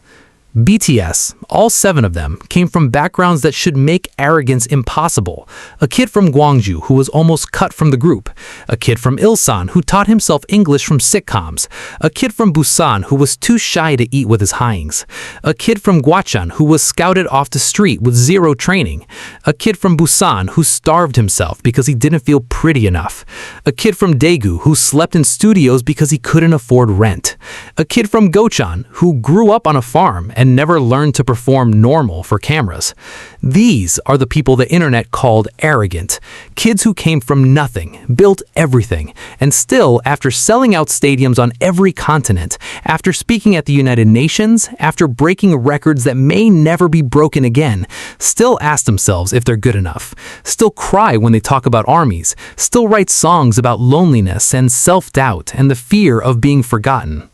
BTS, all 7 of them, came from backgrounds that should make arrogance impossible. A kid from Gwangju who was almost cut from the group. A kid from Ilsan who taught himself English from sitcoms. A kid from Busan who was too shy to eat with his hyings. A kid from Gwacheon who was scouted off the street with 0 training. A kid from Busan who starved himself because he didn't feel pretty enough. A kid from Daegu who slept in studios because he couldn't afford rent. A kid from Gocheon who grew up on a farm and never learned to perform normal for cameras. These are the people the internet called arrogant. Kids who came from nothing, built everything, and still, after selling out stadiums on every continent, after speaking at the United Nations, after breaking records that may never be broken again, still ask themselves if they're good enough, still cry when they talk about armies, still write songs about loneliness and self-doubt and the fear of being forgotten.